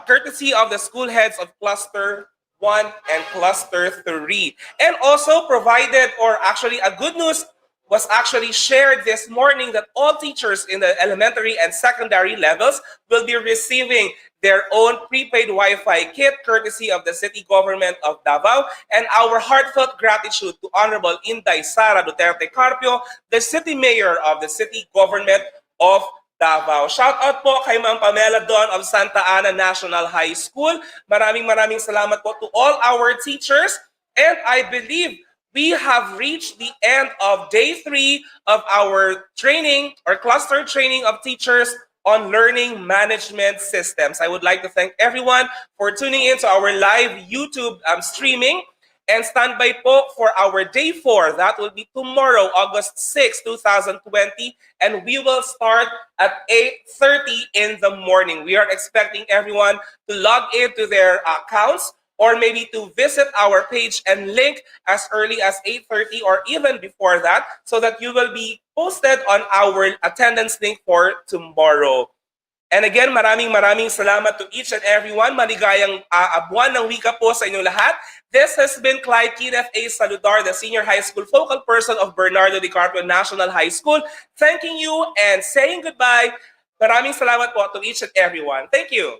courtesy of the school heads of Cluster 1 and Cluster 3. And also provided, or actually a good news was actually shared this morning, that all teachers in the elementary and secondary levels will be receiving their own prepaid Wi-Fi kit courtesy of the city government of Davao. And our heartfelt gratitude to Honorable Inday Sara Duterte Carpio, the city mayor of the city government of Davao. Shout out po kay Ma'am Pamela Don of Santa Ana National High School. Maraming salamat po to all our teachers. And I believe we have reached the end of day 3 of our training or cluster training of teachers on learning management systems. I would like to thank everyone for tuning in to our live YouTube streaming. And stand by po for our day 4. That will be tomorrow, August 6, 2020. And we will start at 8:30 in the morning. We are expecting everyone to log into their accounts or maybe to visit our page and link as early as 8:30 or even before that, so that you will be posted on our attendance link for tomorrow. And again, maraming salamat to each and everyone. Maligayang buwan ng wika po sa inyong lahat. This has been Clyde Kenneth A. Saludar, the Senior High School Focal Person of Bernardo Di Carpio National High School, thanking you and saying goodbye. Maraming salamat po to each and everyone. Thank you.